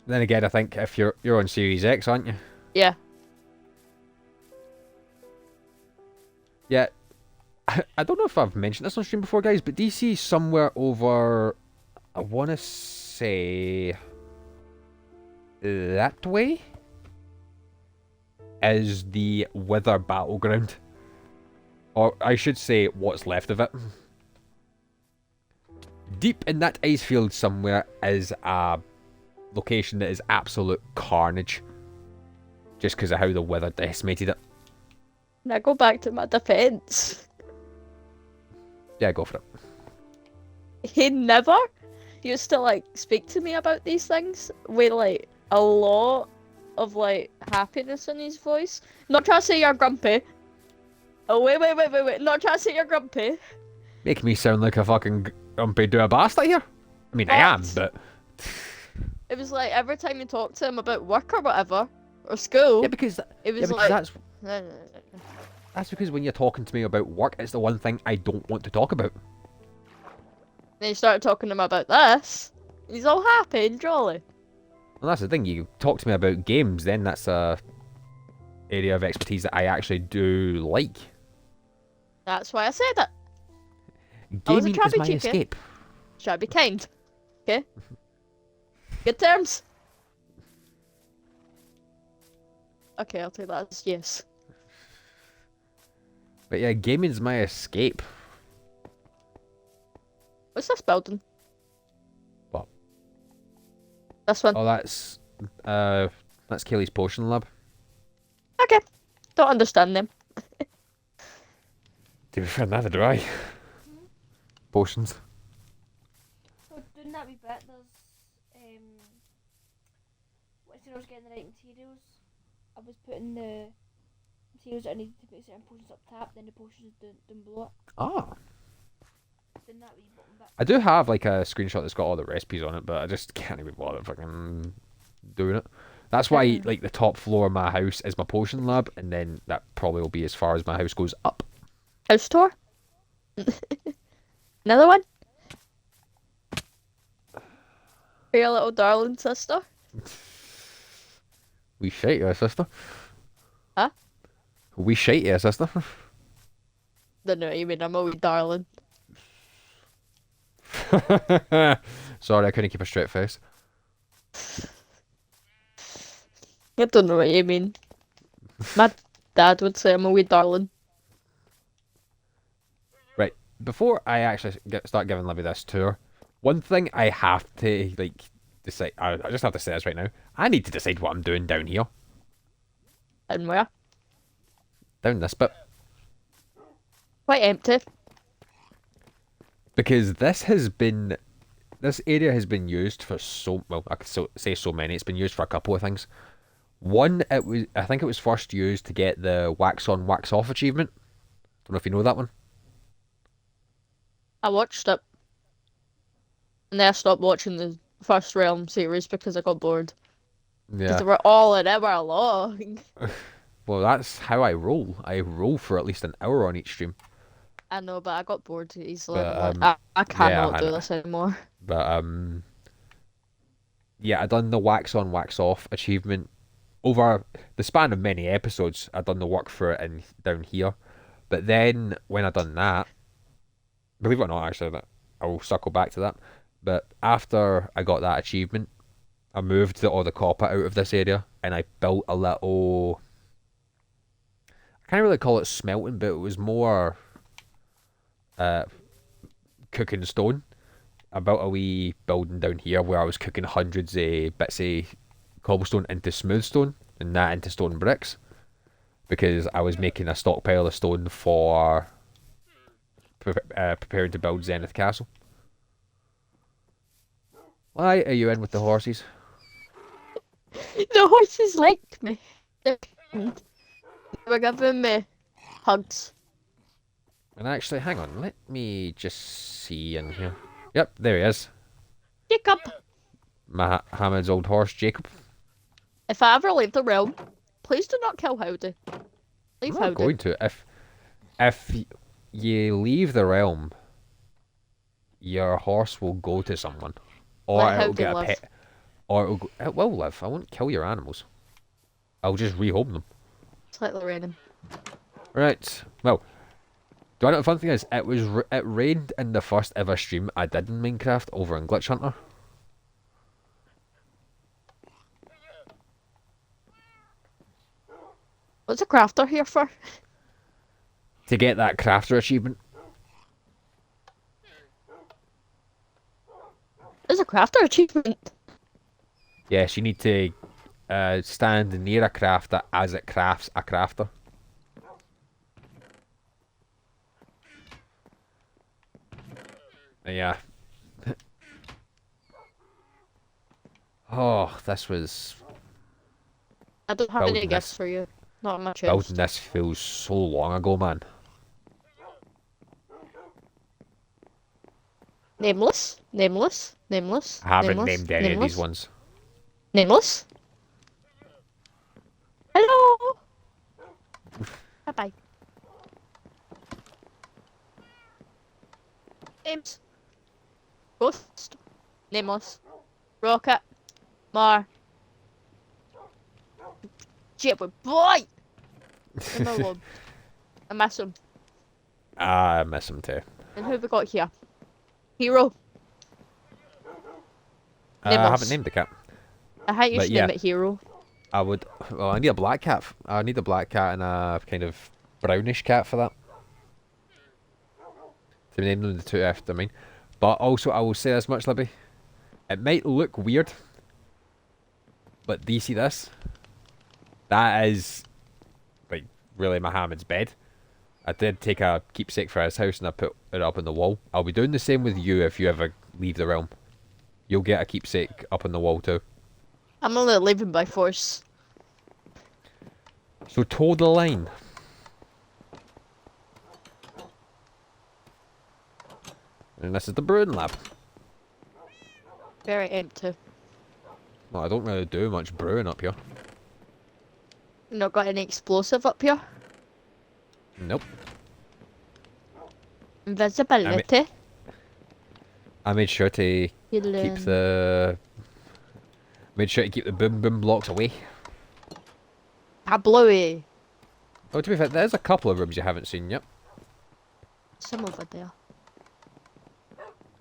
Then again, I think if you're on Series X, aren't you? Yeah. Yeah. I don't know if I've mentioned this on stream before, guys, but DC somewhere over, I want to say, that way is the Wither Battleground. Or I should say, what's left of it. Deep in that ice field somewhere is a location that is absolute carnage. Just because of how the Wither decimated it. Now go back to my defense. Yeah, go for it. He never used to like speak to me about these things with like a lot of like happiness in his voice. Not trying to say you're grumpy. Oh wait. Not trying to say you're grumpy. Making me sound like a fucking grumpy do a bastard here. I mean, I am, but It was like every time you talk to him about work or whatever, or school, yeah, because it was like that's because when you're talking to me about work, it's the one thing I don't want to talk about. Then you started talking to him about this. He's all happy and jolly. Well, that's the thing. You talk to me about games, then that's a area of expertise that I actually do like. That's why I said it. I wasn't Gaming trying is to be my cheeky. escape. Try to be kind. Okay? Good terms? Okay, I'll take that as yes. But yeah, gaming's my escape. What's this building? What? This one. Oh, that's Kaylee's potion lab. Okay. Don't understand them. To be fair, neither do I. Potions. So doing that wee bit, there's once I was getting the right materials, I was putting the materials that I needed to put certain potions up top, then the potions down below it. Ah. Doing that wee bottom bit. I do have like a screenshot that's got all the recipes on it, but I just can't even bother fucking doing it. That's why like the top floor of my house is my potion lab, and then that probably will be as far as my house goes up. House tour? Another one? For your little darling sister? We shite you, sister. Huh? We shite you, sister. Don't know what you mean, I'm a wee darling. Sorry, I couldn't keep a straight face. I don't know what you mean. My dad would say I'm a wee darling. Right, before I actually start giving Libby this tour, one thing I have to like decide. I just have to say this right now. I need to decide what I'm doing down here, And where? down this bit, Quite empty. because this area has been used for so well. I could say so many. It's been used for a couple of things. One, I think it was first used to get the wax on, wax off achievement. Don't know if you know that one. I watched it. And then I stopped watching the First Realm series because I got bored. Because Yeah. they were all an hour long. Well, that's how I roll. I roll for at least an hour on each stream. I know, but I got bored easily. But, I'm like, I cannot I do know. this anymore. But yeah, I done the wax on, wax off achievement over the span of many episodes. I done the work for it in down here. But then when I done that, believe it or not, actually, that I will circle back to that. But after I got that achievement, I moved all the copper out of this area and I built a little. I can't really call it smelting, but it was more cooking stone. I built a wee building down here where I was cooking hundreds of bits of cobblestone into smooth stone and that into stone bricks because I was making a stockpile of stone for preparing to build Zenith Castle. Why are you in with the horses? The horses liked me. They were giving me hugs. And actually, hang on, let me just see in here. Yep, there he is. Jacob! Hamid's old horse, Jacob. If I ever leave the realm, please do not kill Howdy. Leave I'm not Howdy. going to. If you leave the realm, your horse will go to someone, or Let it'll Howdy get a live. pet, or it will live. I won't kill your animals. I'll just rehome them. It's like the raining. Right. Well, do I know the fun thing is it rained in the first ever stream I did in Minecraft over in Glitch Hunter. What's a crafter here for? To get that crafter achievement. There's a crafter achievement. Yes, you need to stand near a crafter as it crafts a crafter. Yeah. Oh, this was I don't have any Building gifts this. for you. Not on my chest. building this feels so long ago, man. Nameless? Nameless? Nameless? I haven't nameless, named any nameless, of these ones. Nameless? Hello! Bye-bye. Names. Ghost. Nameless. Rocket. Mar. Jibber boy! Leave me alone. I miss him. I miss him too. And who have we got here? Hero. I Nameless. haven't named the cat. I hate you But should yeah. name it Hero. I would. Well, I need a black cat. I need a black cat and a kind of brownish cat for that. to name them the two after mine. But also, I will say this much, Libby. It might look weird, but do you see this? That is, like, really Mohammed's bed. I did take a keepsake for his house and I put it up on the wall. I'll be doing the same with you if you ever leave the realm. You'll get a keepsake up on the wall too. I'm only leaving by force. So toe the line. And this is the brewing lab. Very empty. Well, I don't really do much brewing up here. Not got any explosive up here. Nope. Invisibility. I made sure to keep Healing. the... Made sure to keep the boom boom blocks away. Ah, bluey. Oh, to be fair, there's a couple of rooms you haven't seen yet. Some over there.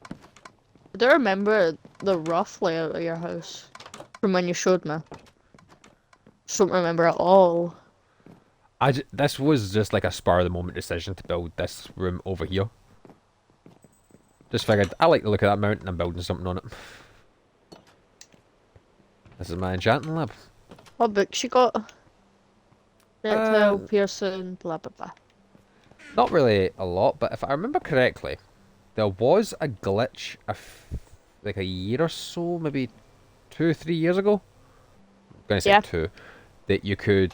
I do remember the rough layout of your house from when you showed me. Just don't remember at all. This was just like a spur of the moment decision to build this room over here. Just figured, I like the look of that mountain, I'm building something on it. This is my enchanting lab. What books you got? Reptile, Pearson, blah blah blah. Not really a lot, but if I remember correctly, there was a glitch like a year or so, maybe 2 or 3 years ago. I'm gonna say Yeah. 2, that you could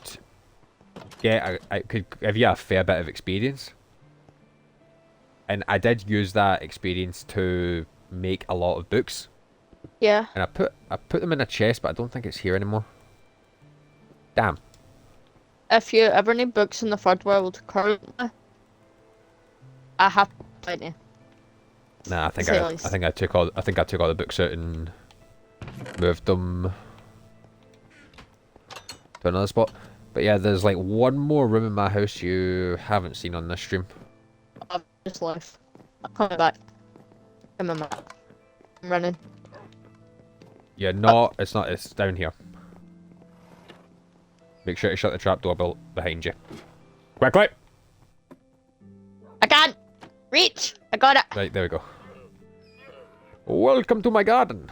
get it could give you a fair bit of experience, and I did use that experience to make a lot of books, Yeah. and I put them in a chest, but I don't think it's here anymore. Damn. If you ever need books in the third world currently, I have plenty. Nah, I Say less. think I took all the books out and moved them to another spot. But yeah, there's like one more room in my house you haven't seen on this stream. I've just left. I'm coming back. Come on, Matt. I'm running. Yeah, no, it's not. It's down here. Make sure to shut the trapdoor behind you. Quickly! I can't reach. I got it. Right, there we go. Welcome to my garden.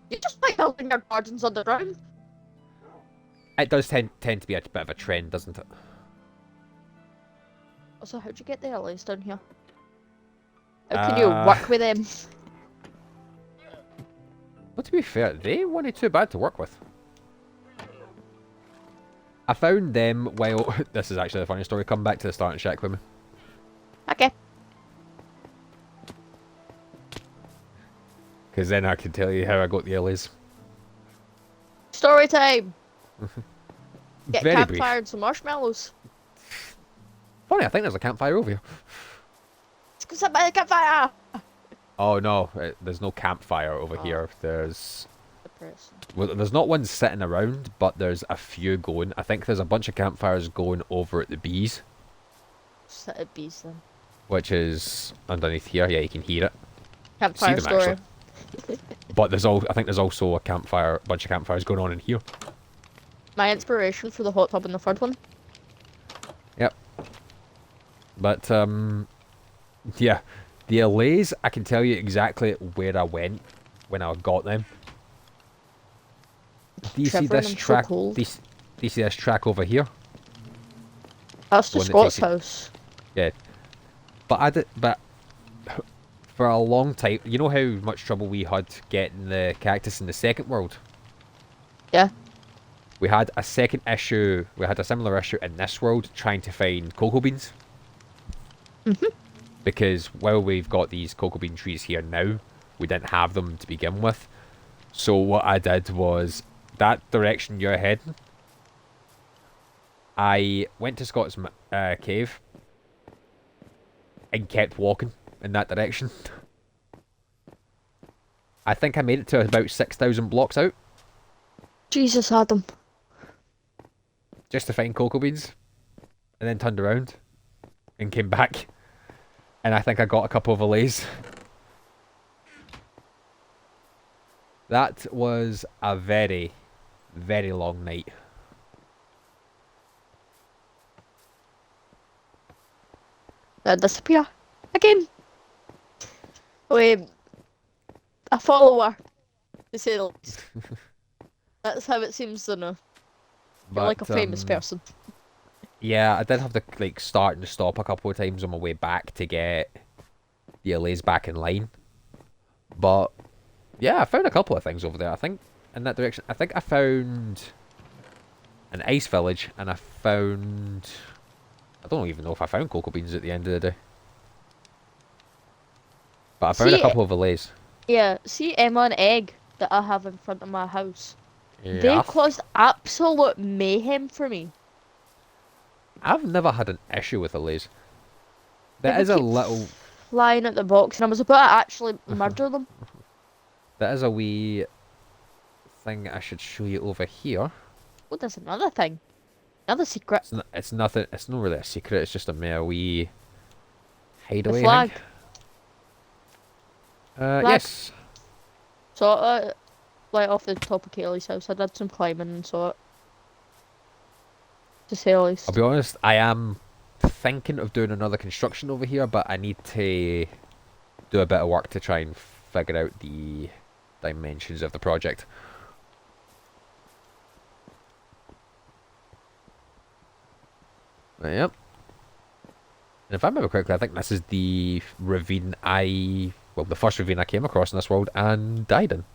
You just like building your gardens underground. It does tend to be a bit of a trend, doesn't it? Also, how'd you get the allies down here? How can you work with them? But to be fair, they weren't too bad to work with. I found them while... This is actually a funny story. Come back to the starting shack with me. Okay. Because then I can tell you how I got the LAs. Story time. Get a Very campfire brief. and some marshmallows. Funny, I think there's a campfire over here. Let's go sit by the campfire. Oh no, there's no campfire over Oh. here. There's... Depressing. Well, there's not one sitting around, but there's a few going. I think there's a bunch of campfires going over at the bees, Sit at bees then. which is underneath here. Yeah, you can hear it. Campfire them, story. actually. But I think there's also a bunch of campfires going on in here. My inspiration for the hot tub in the third one. Yep. But yeah, the allays, I can tell you exactly where I went when I got them. Do you see Trevor, this I'm so track? cold. Do you see this track over here? That's the One that Scott's takes house. Yeah. But for a long time, you know how much trouble we had getting the cactus in the second world? Yeah. We had a second issue, we had a similar issue in this world trying to find cocoa beans. Because while we've got these cocoa bean trees here now, we didn't have them to begin with. So what I did was, that direction you're heading, I went to Scott's cave and kept walking in that direction. I think I made it to about 6,000 blocks out Jesus, Adam. just to find cocoa beans, and then turned around and came back, and I think I got a couple of allays. That was a very, very long night. Then disappear again. Wait, a follower, to say the least. That's how it seems to know. You're like a But famous person. yeah, I did have to like start and stop a couple of times on my way back to get the LAs back in line. But yeah, I found a couple of things over there. I think in that direction. I think I found an ice village, and I found. I don't even know if I found cocoa beans at the end of the day. But I found a See, couple of LAs. yeah, see Emma and Egg that I have in front of my house. They Yeah. caused absolute mayhem for me. I've never had an issue with LAs. They That would is a keep little. flying at the box, and I was about to actually murder them. That is a wee thing I should show you over here. Oh, there's another thing. Another secret. It's nothing. It's not really a secret. It's just a mere wee The hideaway flag. thing. Flag. Yes. Saw it right off the top of Kaylee's house. I did some climbing and saw it. To say the least. I'll be honest. I am thinking of doing another construction over here, but I need to do a bit of work to try and figure out the dimensions of the project. Yep. And if I remember correctly, I think this is the ravine well, the first ravine I came across in this world and died in.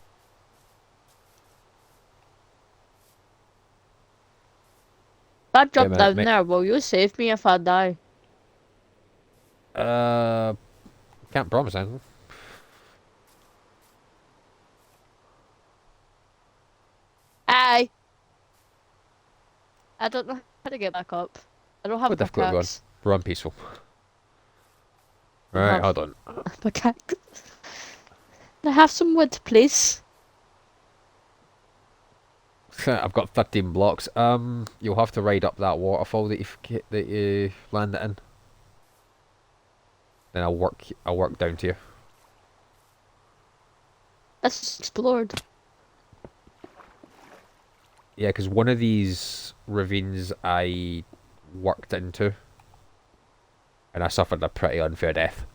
If I Wait a jump minute, down mate. there, will you save me if I die? Can't promise anything. Aye. I don't know how to get back up. I don't have How a difficult we're on. pickaxe. We're on peaceful. I Right, have hold on. a pickaxe. Can I have some wood, please? I've got 13 blocks. You'll have to ride up that waterfall that you landed in. Then I'll work down to you. This is explored. Yeah, because one of these ravines I worked into, and I suffered a pretty unfair death.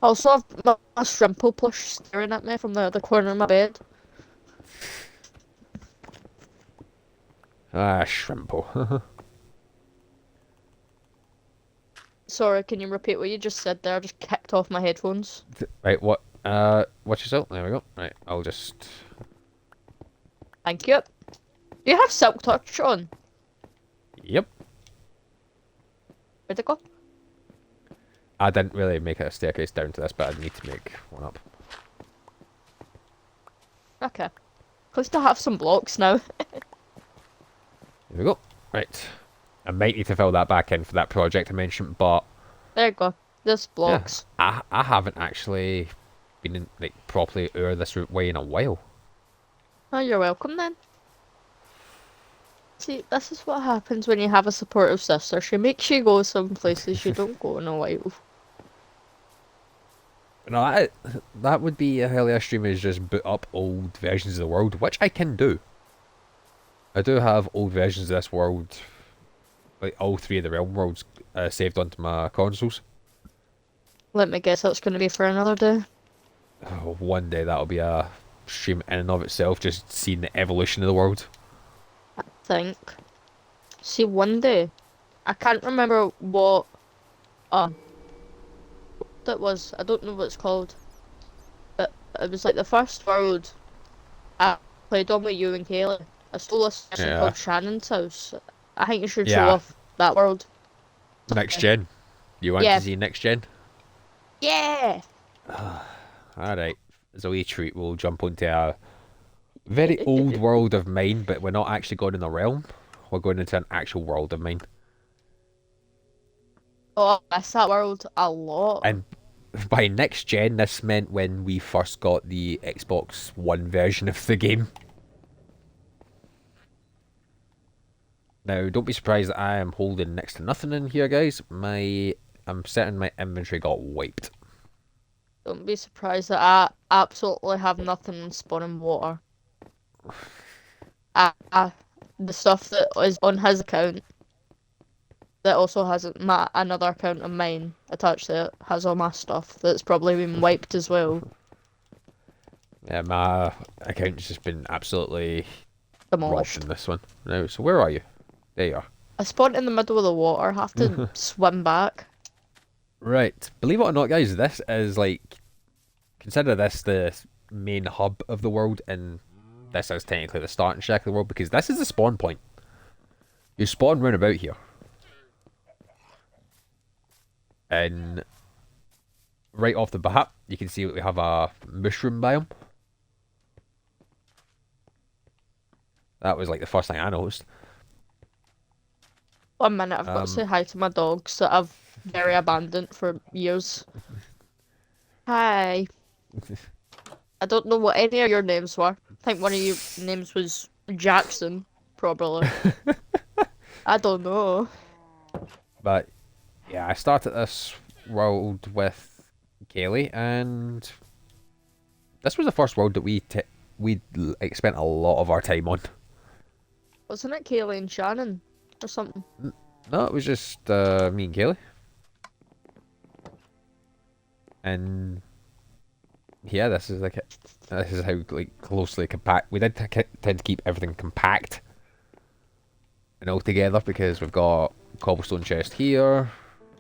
Also, I've got a shrimple plush staring at me from the corner of my bed. Ah, shrimple. Sorry, can you repeat what you just said there? I just kicked off my headphones. Right, what? Watch yourself. There we go. Right, I'll just. Thank you. Do you have silk touch on? Yep. Where'd it go? I didn't really make it a staircase down to this, but I need to make one up. Okay. At least I have some blocks now. There we go. Right. I might need to fill that back in for that project I mentioned, but There you go. There's blocks. I haven't actually been in, like properly this way in a while. Oh, you're welcome then. See, this is what happens when you have a supportive sister. She makes you go some places you don't go in a while. No, that would be a hell of a stream is just boot up old versions of the world, which I can do. I do have old versions of this world, like all three of the realm worlds, saved onto my consoles. Let me guess, that's going to be for another day. Oh, one day that'll be a stream in and of itself, just seeing the evolution of the world. I think. See, one day, I can't remember what that was. I don't know what it's called. But it was like the first world I played on with you and Kaylee. I stole a session Yeah. called Shannon's House. I think you should show Yeah. off that world. Next gen. You want Yeah. to see next gen? Yeah! Alright. As a wee treat, we'll jump onto a very old world of mine, but we're not actually going in the realm. We're going into an actual world of mine. Oh, I miss that world a lot. And by next gen, this meant when we first got the Xbox One version of the game. Now, don't be surprised that I am holding next to nothing in here, guys. I'm certain my inventory got wiped. Don't be surprised that I absolutely have nothing in spawning water. The stuff that is on his account that also has another account of mine attached to it. Has all my stuff that's probably been wiped as well. Yeah, my account's just been absolutely robbed Demolished. in this one. Now, so where are you? There you are. I spawned in the middle of the water. Have to swim back. Right. Believe it or not, guys, this is like, consider this the main hub of the world, and this is technically the starting shack of the world, because this is the spawn point. You spawn round about here. And right off the bat, you can see that we have a mushroom biome. That was like the first thing I noticed. 1 minute, I've got to say hi to my dogs that I've very abandoned for years. Hi. I don't know what any of your names were. I think one of your names was Jackson, probably. I don't know. But yeah, I started this world with Kaylee, and this was the first world that we like, spent a lot of our time on. Wasn't it Kaylee and Shannon or something? No, it was just me and Kaylee. And yeah, this is how like closely compact we did tend to keep everything compact and all together, because we've got cobblestone chest here,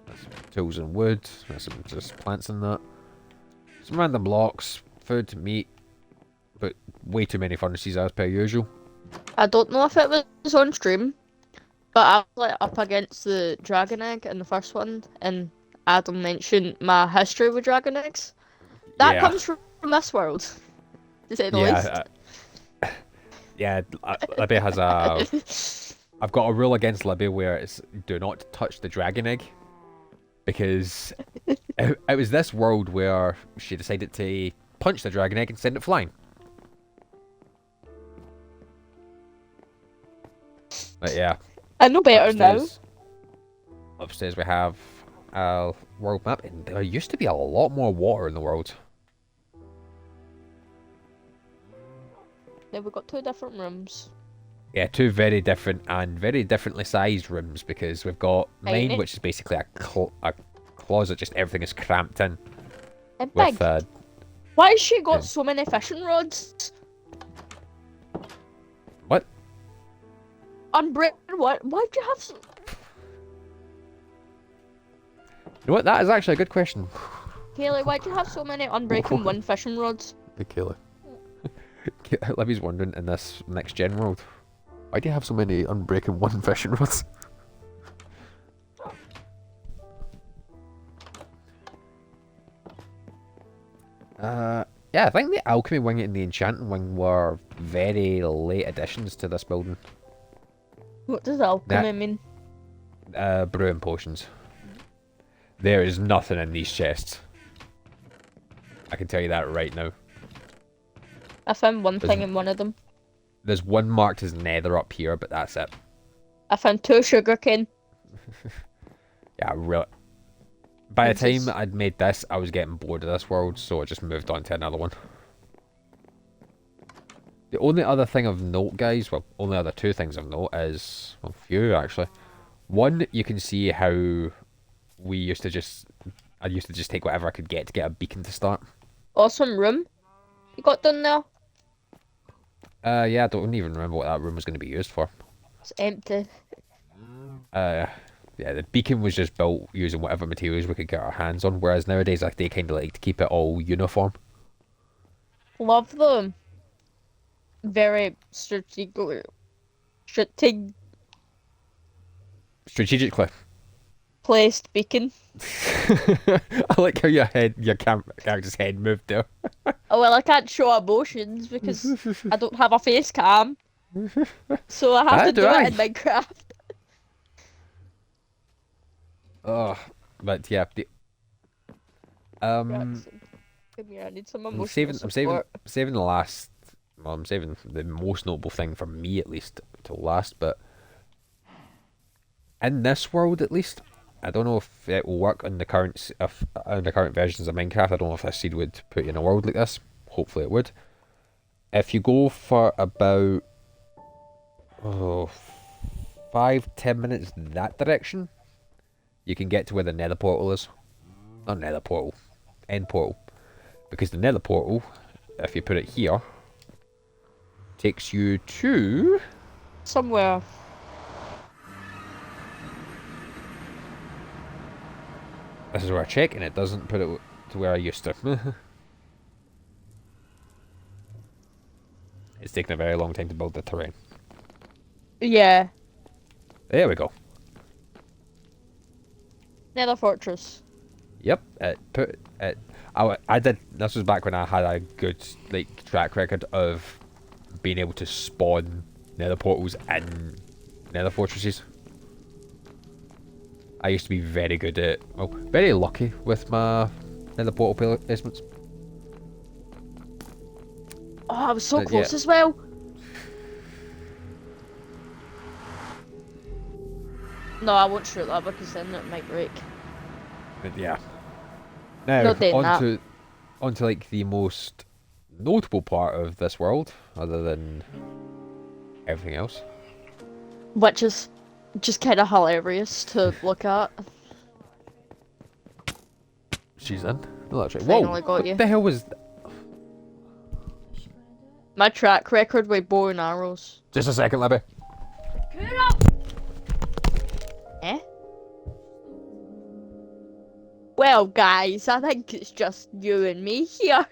there's some tools and wood, there's some just plants in that, some random blocks, food, meat, but way too many furnaces as per usual. I don't know if it was on stream, but I was like up against the dragon egg in the first one, and Adam mentioned my history with dragon eggs. That Yeah. comes from this world, to say the least. Yeah, Libby has a. I've got a rule against Libby where it's do not touch the dragon egg, because it was this world where she decided to punch the dragon egg and send it flying. But yeah. I know better now. Upstairs we have a world map, and there used to be a lot more water in the world. Then we've got 2 different rooms. Yeah, 2 very different and very differently sized rooms, because we've got mine, Tiny. which is basically a closet, just everything is cramped in. And big. With Why has she got yeah. so many fishing rods? what? Unbreaking what? Why'd you have so... You know what? That is actually a good question. Kaylee, why'd you have so many Unbreaking 1 fishing rods? Hey, Kayla. Libby's wondering in this next gen world, why do you have so many Unbreaking 1 fishing rods? Yeah, I think the alchemy wing and the enchanting wing were very late additions to this building. What does alchemy mean? Brewing potions. There is nothing in these chests. I can tell you that right now. I found one thing in one of them. There's one marked as nether up here, but that's it. I found 2 sugarcane. Yeah, really. By the time I'd made this, I was getting bored of this world, so I just moved on to another one. The only other thing of note, guys, well, only other 2 things of note is, well, a few actually. One, you can see how I used to just take whatever I could get to get a beacon to start. Awesome room you got done there. Yeah, I don't even remember what that room was going to be used for. It's empty. Yeah, the beacon was just built using whatever materials we could get our hands on, whereas nowadays like they kind of like to keep it all uniform. Love them. Very strategically Strategically. placed beacon. I like how your character's head moved there. Oh well, I can't show emotions because I don't have a face cam. So I have to do it in Minecraft. Oh, but yeah, the Come here, I need some I'm emotional support. saving the last. Well, I'm saving the most notable thing for me at least till last. But in this world, at least, I don't know if it will work on the current versions of Minecraft. I don't know if this seed would put you in a world like this. Hopefully, it would. If you go for about 5-10 minutes that direction, you can get to where the nether portal is. Not nether portal. End portal. Because the nether portal, if you put it here, takes you to... Somewhere. This is where I check, and it doesn't put it to where I used to. It's taken a very long time to build the terrain. Yeah. There we go. Nether Fortress. Yep, it put it. I did. This was back when I had a good like track record of being able to spawn nether portals in nether fortresses. I used to be very good at, well, very lucky with my nether portal placements. Oh, I was so close Yeah. as well. No, I won't shoot that because then it might break. But yeah. Now Not doing that. onto like the most notable part of this world, other than everything else. Which is just kind of hilarious to look at. She's in. No, that's right. Finally Whoa! got What you. the hell was? My track record with bow and arrows. Just a second, Libby. Eh? Well, guys, I think it's just you and me here.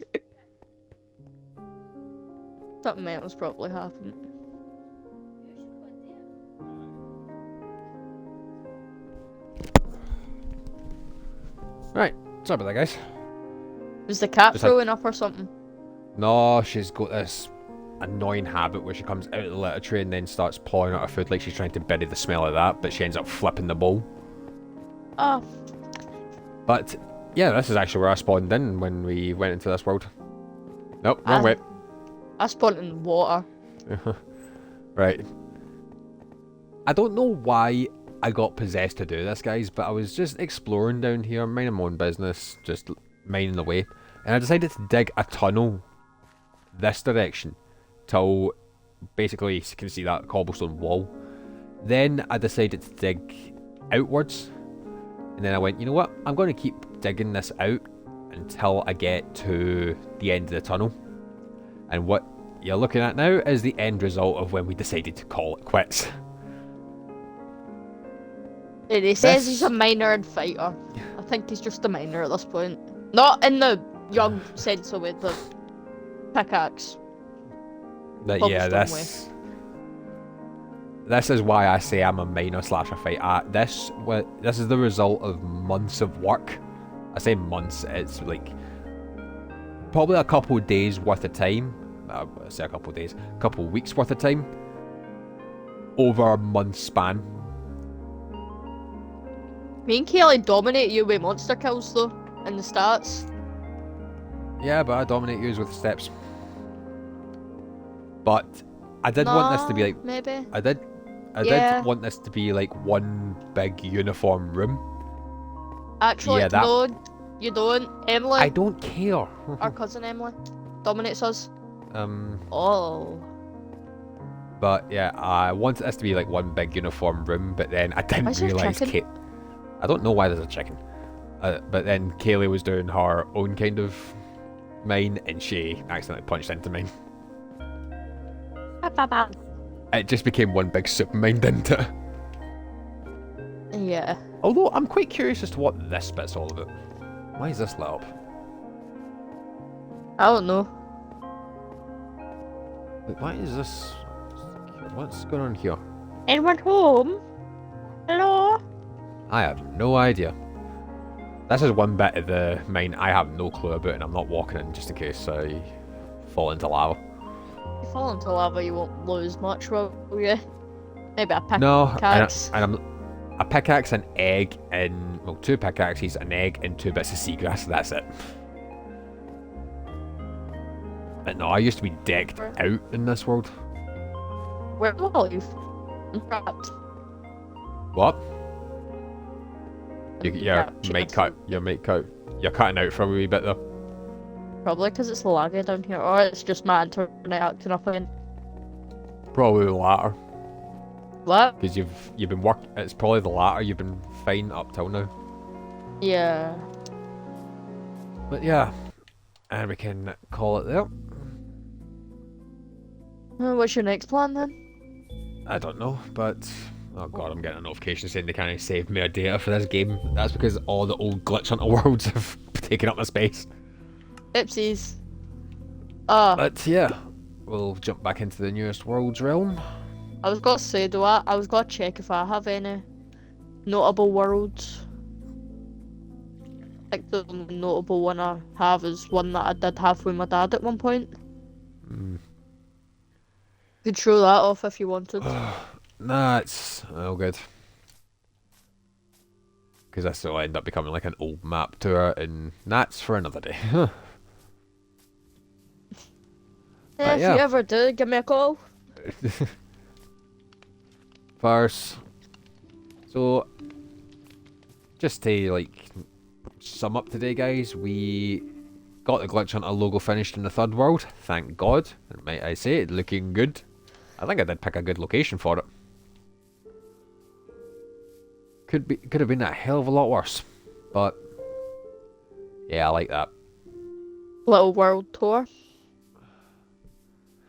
Something else probably happened. Right, sorry about that, guys. Was the cat Just like- throwing up or something? No, she's got this annoying habit where she comes out of the litter tray and then starts pawing at her food like she's trying to bury the smell of that, but she ends up flipping the bowl. Oh, But yeah, this is actually where I spawned in when we went into this world. Nope, wrong Ah. way. I spawned in water. Right. I don't know why I got possessed to do this, guys, but I was just exploring down here, minding my own business, just mining away, and I decided to dig a tunnel this direction till basically you can see that cobblestone wall. Then I decided to dig outwards, and then I went, you know what, I'm going to keep digging this out until I get to the end of the tunnel. And what you're looking at now is the end result of when we decided to call it quits. He says he's a This- miner and fighter. I think he's just a miner at this point. Not in the young sense of it, the pickaxe. But yeah, Cobblestone this is why I say I'm a miner slash a fighter. This is the result of months of work. I say months, it's like probably a couple of days worth of time. I say a couple of days, a couple of weeks worth of time over a month span. Me and Kaylee dominate you with monster kills though, in the stats. Yeah, but I dominate yours with steps. But I did want this to be like maybe. I did Yeah. want this to be like one big uniform room. Actually, Yeah, that- no, you don't. Emily, I don't care. our cousin Emily, dominates us. um Oh. But yeah, I wanted this to be like one big uniform room, but then I Why didn't is there a realise chicken? I don't know why there's a chicken. But then Kaylee was doing her own kind of mine, and she accidentally punched into mine. It just became one big super mine, didn't it? Yeah. Although I'm quite curious as to what this bit's all about. Why is this lit up? I don't know. Like, why is this? What's going on here? Anyone home? Hello? I have no idea. This is one bit of the mine I have no clue about, and I'm not walking in just in case I fall into lava. If you fall into lava, you won't lose much, will you? Maybe a No, pickaxe. and I'm a pickaxe, an egg, and well, 2 pickaxes, an egg, and 2 bits of seagrass. That's it. But no, I used to be decked out in this world. Where do I live? I'm trapped. What? You, I'm yeah, trapped. might cut. You might cut. You're cutting out for a wee bit though. Probably because it's laggy down here, or it's just my internet acting up again. Probably the latter. What? Because you've been work. It's probably the latter. You've been fine up till now. Yeah. But yeah, and we can call it there. What's your next plan then? I don't know, but oh god, I'm getting a notification saying they can't save me a data for this game. That's because all the old glitch hunter worlds have taken up my space. Oopsies. Ah, But yeah, we'll jump back into the newest world's realm. I was gonna say, I was gonna check if I have any notable worlds. I think the only notable one I have is one that I did have with my dad at one point. Could show that off if you wanted. Nah, it's all good. Because this will end up becoming like an old map tour, and that's for another day. Yeah, if yeah. you ever do, give me a call. First, so just to like sum up today, guys, we got the Glitch Hunter logo finished in the third world. Thank God, and might I say, it looking good. I think I did pick a good location for it. Could have been a hell of a lot worse, but yeah, I like that. Little world tour.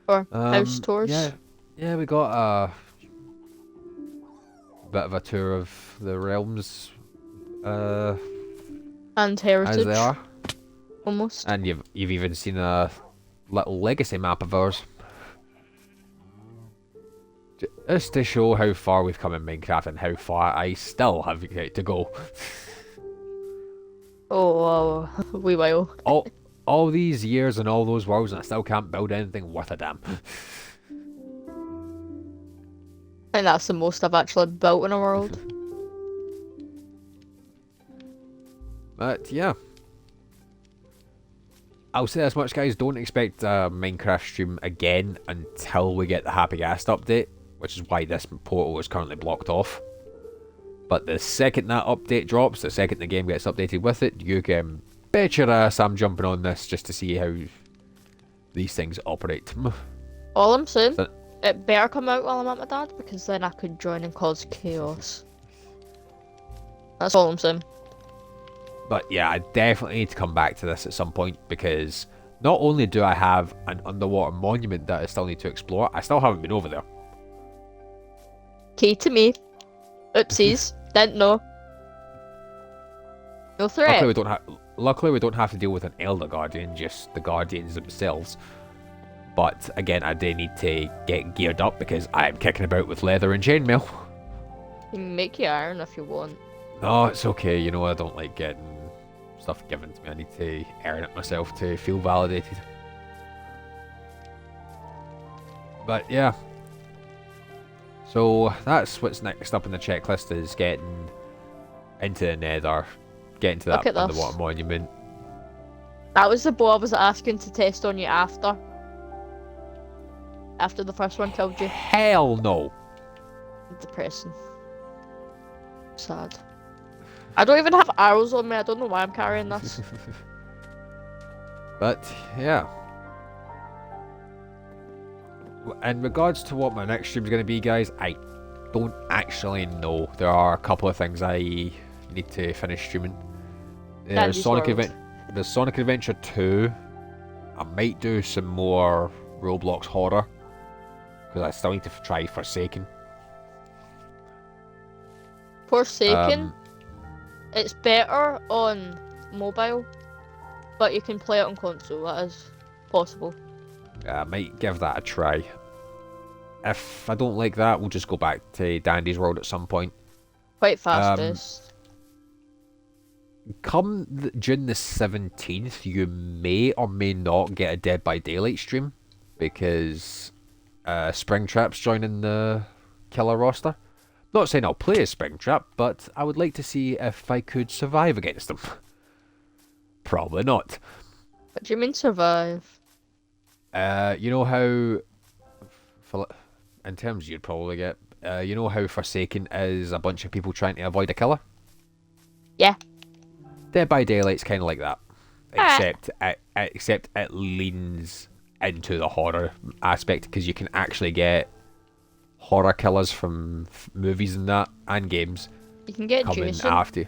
Or house tours. Yeah, we got a bit of a tour of the realms, And heritage. as they are, Almost. and you've even seen a little legacy map of ours. Just to show how far we've come in Minecraft and how far I still have yet to go. Oh, we will. All these years and all those worlds, and I still can't build anything worth a damn. I think that's the most I've actually built in a world. But yeah, I'll say this much, guys. Don't expect a Minecraft stream again until we get the Happy Gas update, which is why this portal is currently blocked off. But the second that update drops, the second the game gets updated with it, you can bet your ass I'm jumping on this just to see how these things operate. All I'm saying, So- it better come out while I'm at my dad, because then I could join and cause chaos. That's all I'm saying. But yeah, I definitely need to come back to this at some point, because not only do I have an underwater monument that I still need to explore, I still haven't been over there. Key to me. Oopsies. Didn't know. No threat. Luckily, we don't have to deal with an Elder Guardian, just the Guardians themselves. But again, I do need to get geared up because I'm kicking about with leather and chainmail. You can make your iron if you want. No, it's okay. You know, I don't like getting stuff given to me. I need to earn it myself to feel validated. But yeah. So that's what's next up in the checklist, is getting into the Nether, getting to that Look at this. underwater monument. That was the bow I was asking to test on you after. After the first one killed you. Hell no. Depressing. Sad. I don't even have arrows on me. I don't know why I'm carrying this. But yeah. In regards to what my next stream is going to be, guys, I don't actually know. There are a couple of things I need to finish streaming. There's Dandy's Sonic World. There's Sonic Adventure 2. I might do some more Roblox horror, because I still need to try Forsaken. Forsaken. It's better on mobile, but you can play it on console. That is possible. I might give that a try. If I don't like that, we'll just go back to Dandy's World at some point. Quite fastest. Come June the 17th, you may or may not get a Dead by Daylight stream, because Springtrap's joining the killer roster. Not saying I'll play as Springtrap, but I would like to see if I could survive against them. Probably not. What do you mean survive? You know how, in terms you'd probably get, you know how Forsaken is a bunch of people trying to avoid a killer? Yeah. Dead by Daylight's kind of like that, Alright. except it leans into the horror aspect, because you can actually get horror killers from movies and that, and games, You can get come in Jason. after you.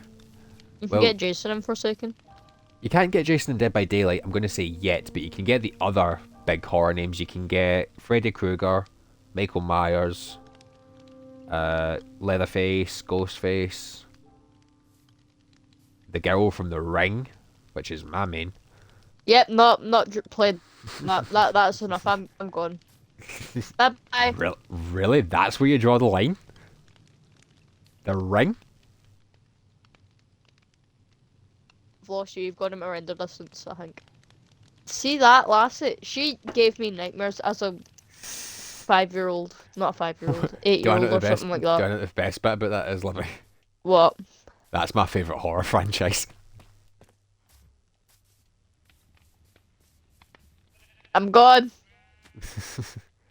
You can Well- get Jason in for a second. You can't get Jason in Dead by Daylight, I'm going to say yet, but you can get the other big horror names. You can get Freddy Krueger, Michael Myers, Leatherface, Ghostface, the girl from The Ring, which is my main. Yep, not played. That's enough. I'm gone. Bye bye. Really? That's where you draw the line? The Ring? I've lost you. You've got him at render distance, I think. See that lassie? She gave me nightmares as a 5-year-old. Not a 5-year-old. 8-year-old or something like Do you that. know the best bit about that is, Libby? What? That's my favourite horror franchise. I'm gone.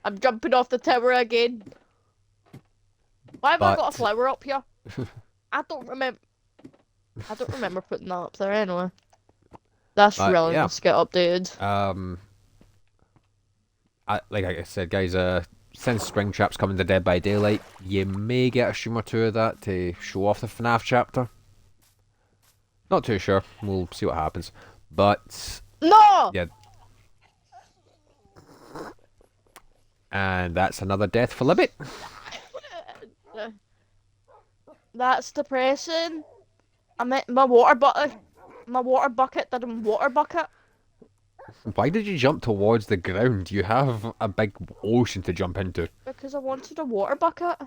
I'm jumping off the tower again. Why have I got a But- flower up here? I don't remember putting that up there anyway. That's But, really yeah. must get updated. Like I said, guys, since Springtrap's coming to Dead by Daylight, you may get a stream or two of that to show off the FNAF chapter. Not too sure. We'll see what happens. But No! yeah. And that's another death for Libby. That's depressing. I meant my water bucket. My water bucket didn't water bucket. Why did you jump towards the ground? You have a big ocean to jump into. Because I wanted a water bucket.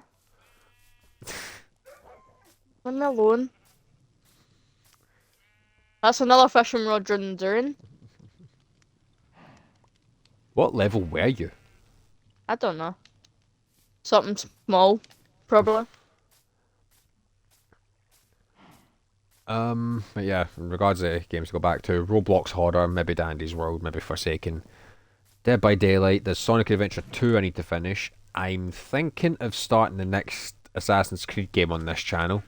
Leave me alone. That's another fishing rod doing. What level were you? I don't know. Something small, probably. But yeah, in regards to games to go back to, Roblox Horror, maybe Dandy's World, maybe Forsaken. Dead by Daylight, there's Sonic Adventure 2 I need to finish. I'm thinking of starting the next Assassin's Creed game on this channel.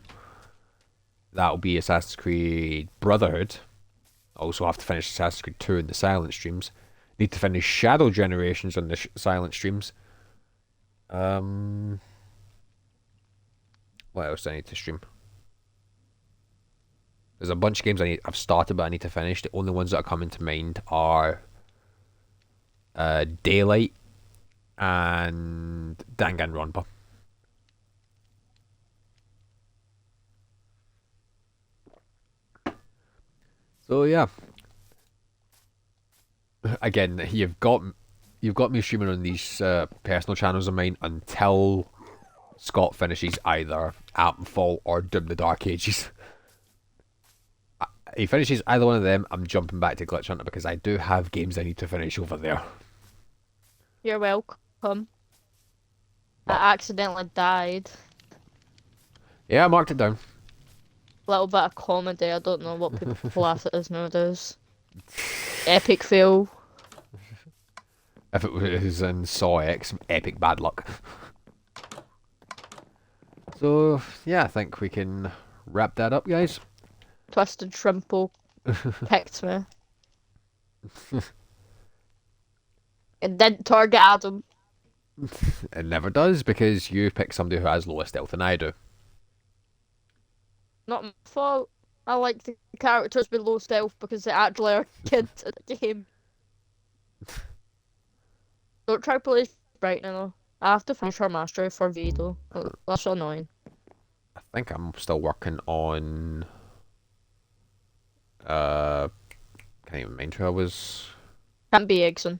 That'll be Assassin's Creed Brotherhood. I also have to finish Assassin's Creed 2 in the silent streams. Need to finish Shadow Generations on the silent streams. What else do I need to stream? There's a bunch of games I've started but I need to finish. The only ones that are coming to mind are Daylight and Danganronpa. So yeah. Again, you've got me streaming on these personal channels of mine until Scott finishes either Appenfall or Doom the Dark Ages. He finishes either one of them, I'm jumping back to Glitch Hunter because I do have games I need to finish over there. You're welcome. But- I accidentally died. Yeah, I marked it down. Little bit of comedy. I don't know what people class it as nowadays. Epic fail. If it was in Saw X, epic bad luck. So, yeah, I think we can wrap that up, guys. Twisted Shrimpo picked me. It didn't target Adam. It never does because you pick somebody who has lower stealth than I do. Not my fault. I like the characters with low stealth because they actually are kids in the game. Don't try to play right now. I have to finish our mastery for V though. That's so annoying. I think I'm still working on... can't even mind who I was... Can't be Exon.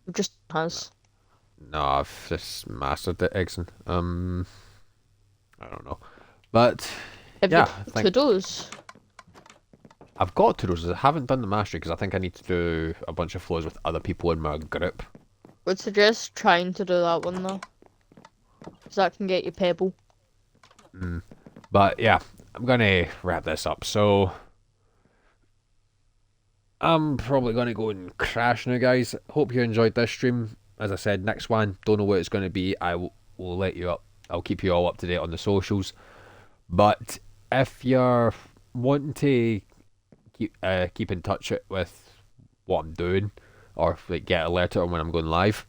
It just has. No, I've just mastered the Exon. I don't know. But, Have yeah, you I think Kudos. I've got to those. I haven't done the mastery because I think I need to do a bunch of floors with other people in my group. Would suggest trying to do that one though. Because that can get you Pebble. But yeah, I'm gonna wrap this up. So I'm probably gonna go and crash now, guys. Hope you enjoyed this stream. As I said, next one, don't know what it's gonna be. I will let you up. I'll keep you all up to date on the socials. But if you're wanting to keep in touch with what I'm doing, or like get alerted on when I'm going live,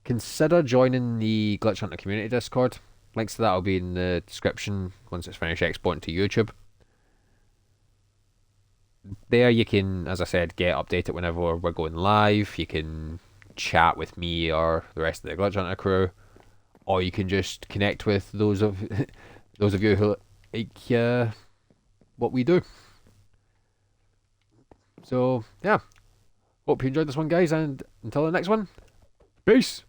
consider joining the Glitch Hunter community Discord. Links to that will be in the description once it's finished exporting to YouTube. There you can, as I said, get updated whenever we're going live. You can chat with me or the rest of the Glitch Hunter crew, or you can just connect with those of you who like what we do. So yeah, hope you enjoyed this one, guys, and until the next one, peace.